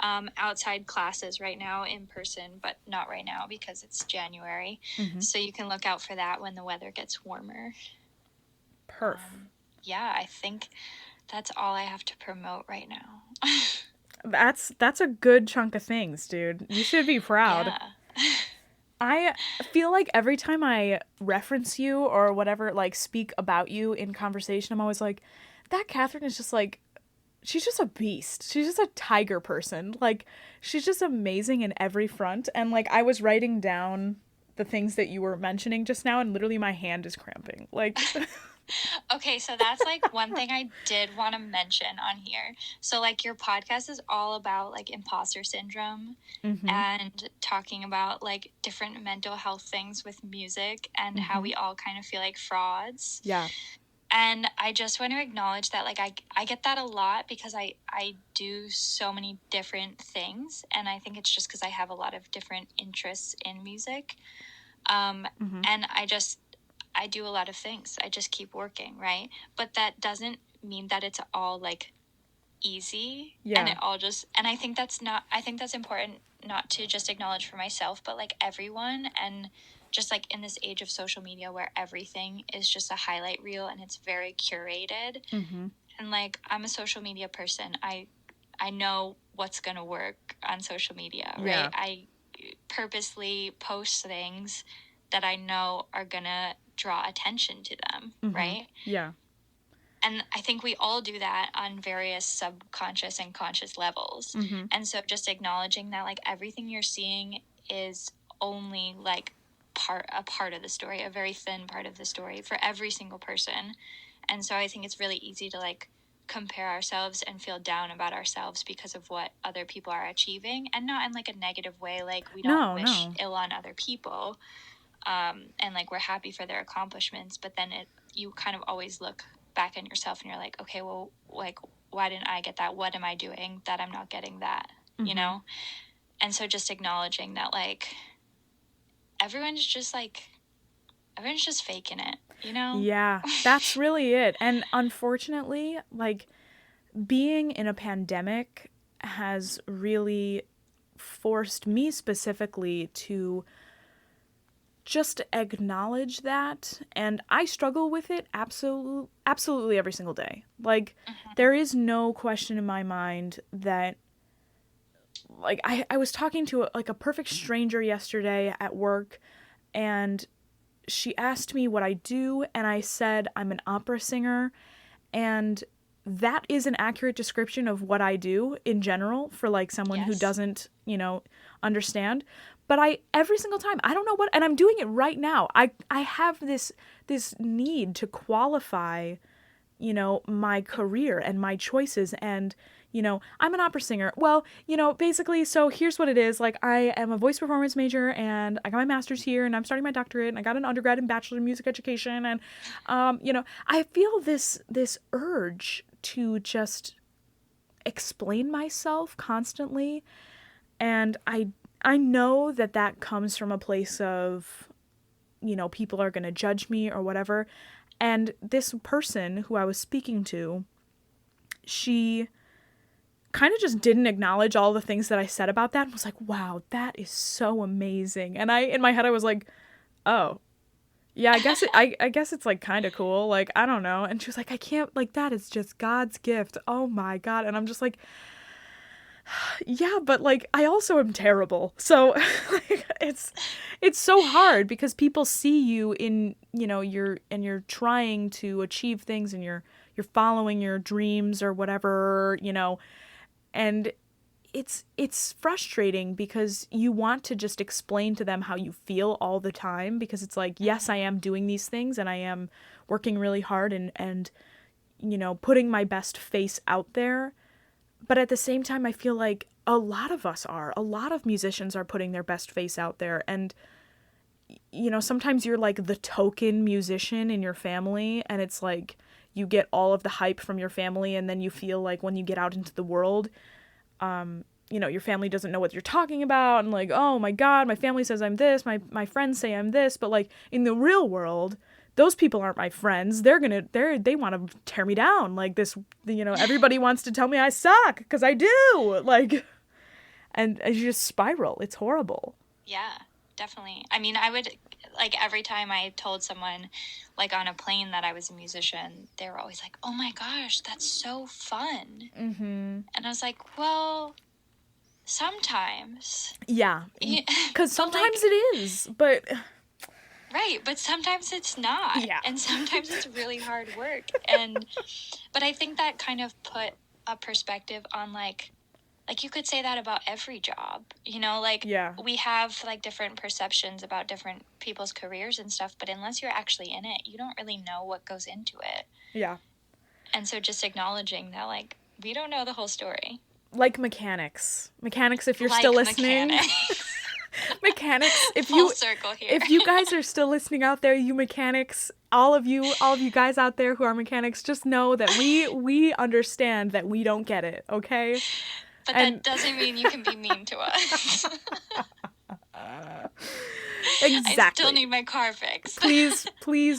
outside classes right now in person, but not right now because it's January. So you can look out for that when the weather gets warmer. Yeah, I think that's all I have to promote right now. That's a good chunk of things, dude. You should be proud. Yeah. I feel like every time I reference you or whatever, like speak about you in conversation, I'm always like, that Kathryn is just like, she's just a beast. She's just a tiger person. Like, she's just amazing in every front. And like, I was writing down the things that you were mentioning just now, and literally my hand is cramping. Like... Okay, so that's like one thing I did want to mention on here. So like your podcast is all about like imposter syndrome and talking about like different mental health things with music and how we all kind of feel like frauds. Yeah. And I just want to acknowledge that like I get that a lot because I do so many different things, and I think it's just because I have a lot of different interests in music. And I do a lot of things. I just keep working, right? But that doesn't mean that it's all like easy. Yeah. And it all just, and I think that's important not to just acknowledge for myself, but like everyone. And just like in this age of social media where everything is just a highlight reel and it's very curated. And like, I'm a social media person. I know what's going to work on social media, right? Yeah. I purposely post things that I know are going to draw attention to them, right? Yeah. And I think we all do that on various subconscious and conscious levels. And so just acknowledging that like everything you're seeing is only like a part of the story, a very thin part of the story for every single person. And so I think it's really easy to like compare ourselves and feel down about ourselves because of what other people are achieving, and not in like a negative way, like we don't wish ill on other people. And like we're happy for their accomplishments, but then you kind of always look back at yourself and you're like, okay, well, like, why didn't I get that? What am I doing that I'm not getting that? You know? And so just acknowledging that like everyone's just faking it, you know? Yeah, that's really it. And unfortunately, like, being in a pandemic has really forced me specifically to just acknowledge that. And I struggle with it absolutely every single day. Like, there is no question in my mind that, like, I was talking to a perfect stranger yesterday at work, and she asked me what I do, and I said I'm an opera singer, and that is an accurate description of what I do in general for like someone who doesn't, understand. But every single time, I don't know what, and I'm doing it right now. I have this need to qualify, my career and my choices, and I'm an opera singer. Well, basically, so here's what it is. Like, I am a voice performance major, and I got my master's here, and I'm starting my doctorate, and I got an undergrad and bachelor in music education, and, I feel this urge to just explain myself constantly, and I know that comes from a place of, people are going to judge me or whatever, and this person who I was speaking to, she kind of just didn't acknowledge all the things that I said about that and was like, wow, that is so amazing. And in my head, I was like, oh, yeah, I guess it's like kind of cool. Like, I don't know. And she was like, I can't, like, that is just God's gift. Oh my God. And I'm just like, yeah, but like, I also am terrible. So like, it's so hard because people see you in, you're trying to achieve things, and you're following your dreams or whatever, and it's frustrating because you want to just explain to them how you feel all the time, because it's like, yes, I am doing these things and I am working really hard and putting my best face out there. But at the same time, I feel like a lot of musicians are putting their best face out there. And, sometimes you're like the token musician in your family, and it's like you get all of the hype from your family, and then you feel like when you get out into the world, your family doesn't know what you're talking about, and like, oh my God, my family says I'm this, my friends say I'm this, but like in the real world, those people aren't my friends. They want to tear me down. Like this, everybody wants to tell me I suck because I do. Like, and you just spiral. It's horrible. Yeah, definitely. I mean, I would, like, every time I told someone, like, on a plane that I was a musician, they were always like, oh my gosh, that's so fun. Mm-hmm. And I was like, well, sometimes. Yeah, because sometimes it is, but... Right, but sometimes it's not. Yeah. And sometimes it's really hard work. But I think that kind of put a perspective on, like you could say that about every job, Yeah. We have, like, different perceptions about different people's careers and stuff, but unless you're actually in it, you don't really know what goes into it. Yeah. And so just acknowledging that, like, we don't know the whole story. Like mechanics, if you're still listening. Mechanics, Full circle here. If you guys are still listening out there, you mechanics, all of you guys out there who are mechanics, just know that we understand that we don't get it, okay? But that doesn't mean you can be mean to us. Exactly. I still need my car fixed. Please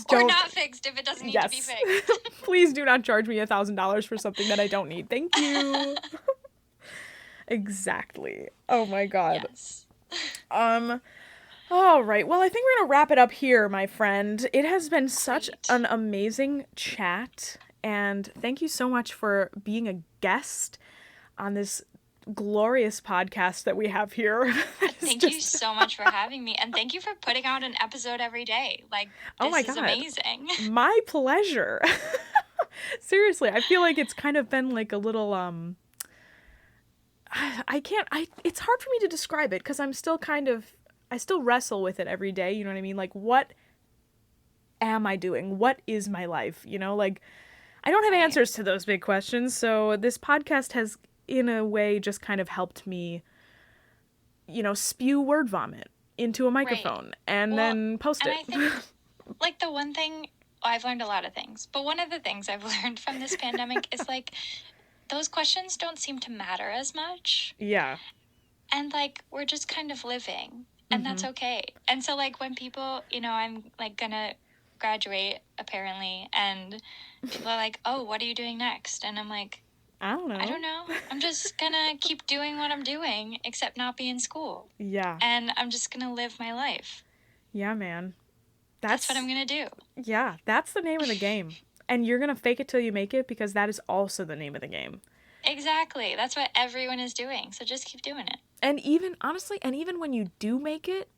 don't. Or not fixed if it doesn't need to be fixed. Please do not charge me $1,000 for something that I don't need. Thank you. Exactly. Oh my God. Yes. All right. Well, I think we're going to wrap it up here, my friend. It has been such an amazing chat, and thank you so much for being a guest on this glorious podcast that we have here. Thank you so much for having me, and thank you for putting out an episode every day. Like, this is amazing. My pleasure. Seriously, I feel like it's kind of been like a little it's hard for me to describe it because I still wrestle with it every day, you know what I mean? Like, what am I doing? What is my life? Like, I don't have answers to those big questions, so this podcast has, in a way, just kind of helped me, spew word vomit into a microphone and then post it. I think, like, the one thing, I've learned a lot of things, but one of the things I've learned from this pandemic is, like, those questions don't seem to matter as much. Yeah. And, like, we're just kind of living, and that's okay. And so, like, when people, I'm, like, gonna graduate, apparently, and people are like, oh, what are you doing next? And I'm like, I don't know. I'm just gonna keep doing what I'm doing, except not be in school. Yeah. And I'm just gonna live my life. Yeah, man. That's what I'm gonna do. Yeah, that's the name of the game. And you're gonna fake it till you make it, because that is also the name of the game. Exactly. That's what everyone is doing. So just keep doing it. And even, honestly, when you do make it,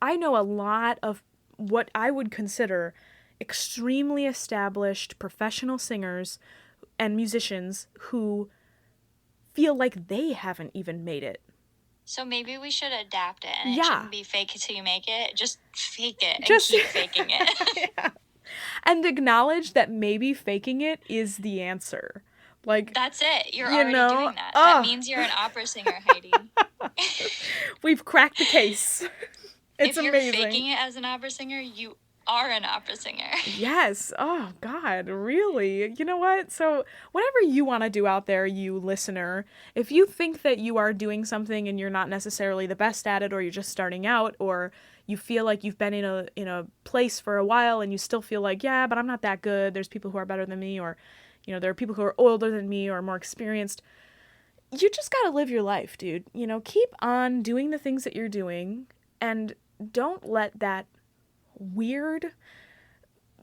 I know a lot of what I would consider extremely established professional singers and musicians who feel like they haven't even made it. So maybe we should adapt it, and it shouldn't be fake it till you make it. Just fake it and keep faking it. Yeah. And acknowledge that maybe faking it is the answer. Like, that's it. You're already doing that. That means you're an opera singer, Heidi. We've cracked the case. It's amazing. If you're faking it as an opera singer, you are an opera singer. Yes. Oh, God, really? You know what? So whatever you want to do out there, you listener, if you think that you are doing something and you're not necessarily the best at it, or you're just starting out, or you feel like you've been in a place for a while and you still feel like, yeah, but I'm not that good. There's people who are better than me, or, there are people who are older than me or more experienced. You just got to live your life, dude. Keep on doing the things that you're doing, and don't let that weird,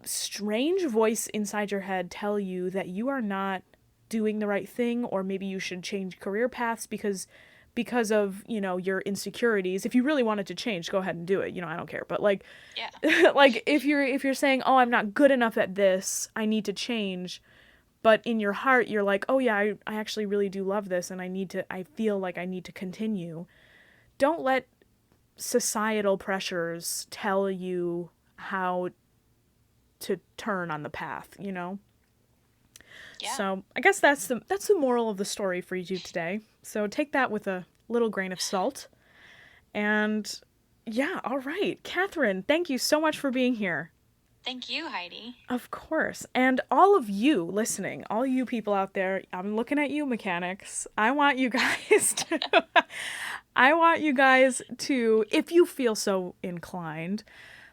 strange voice inside your head tell you that you are not doing the right thing, or maybe you should change career paths because of, your insecurities. If you really wanted to change, go ahead and do it. I don't care. But like, yeah. like if you're saying, oh, I'm not good enough at this, I need to change. but in your heart, you're like, oh yeah, I actually really do love this, and I feel like I need to continue. Don't let societal pressures tell you how to turn on the path, you know? Yeah. So I guess that's the moral of the story for you today. So take that with a little grain of salt. And yeah, all right. Kathryn, thank you so much for being here. Thank you, Heidi. Of course. And all of you listening, all you people out there, I'm looking at you, mechanics. I want you guys to, if you feel so inclined,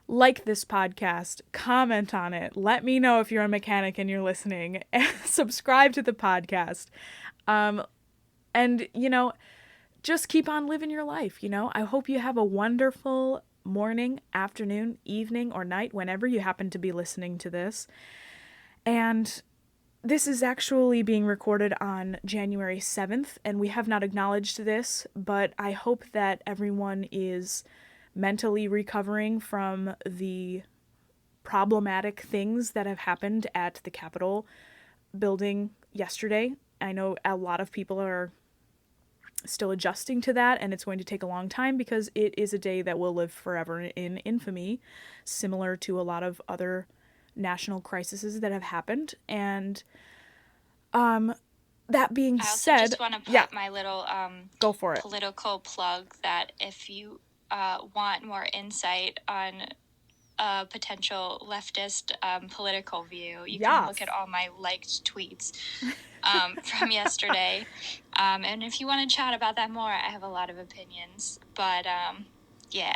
like this podcast, comment on it. Let me know if you're a mechanic and you're listening, and subscribe to the podcast. And, you know, just keep on living your life, you know? I hope you have a wonderful morning, afternoon, evening, or night, whenever you happen to be listening to this. And this is actually being recorded on January 7th, and we have not acknowledged this, but I hope that everyone is mentally recovering from the problematic things that have happened at the Capitol building yesterday. I know a lot of people are still adjusting to that, and it's going to take a long time because it is a day that will live forever in infamy, similar to a lot of other national crises that have happened. And that being said, I also just want to put my little go for it. Political plug that if you want more insight on a potential leftist political view, you can look at all my liked tweets from yesterday. And if you want to chat about that more, I have a lot of opinions. But yeah.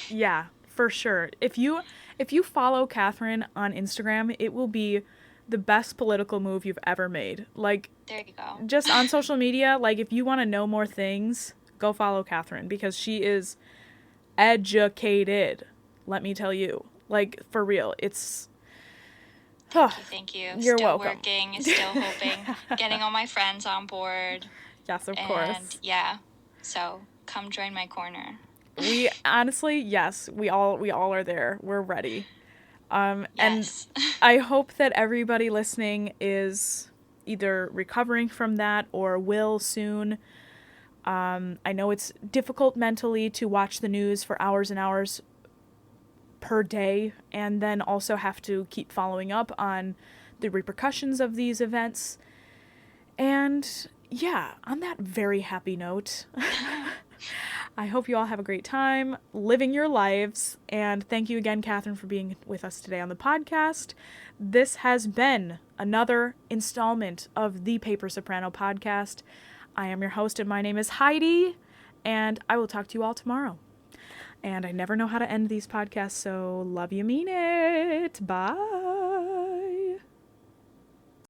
Yeah, for sure. If you follow Kathryn on Instagram, it will be the best political move you've ever made. Like, there you go. Just on social media, like, if you want to know more things, go follow Kathryn, because she is educated. Let me tell you, like, for real, it's. Thank you. You're still welcome. Working, still hoping, getting all my friends on board. Yes, of course. And yeah, so come join my corner. We honestly, yes, we all are there. We're ready. Yes. And I hope that everybody listening is either recovering from that or will soon. I know it's difficult mentally to watch the news for hours and hours per day, and then also have to keep following up on the repercussions of these events. And yeah, on that very happy note, I hope you all have a great time living your lives. And thank you again, Kathryn, for being with us today on the podcast. This has been another installment of the Paper Soprano podcast. I am your host, and my name is Heidi, and I will talk to you all tomorrow. And I never know how to end these podcasts, so love you, mean it. Bye.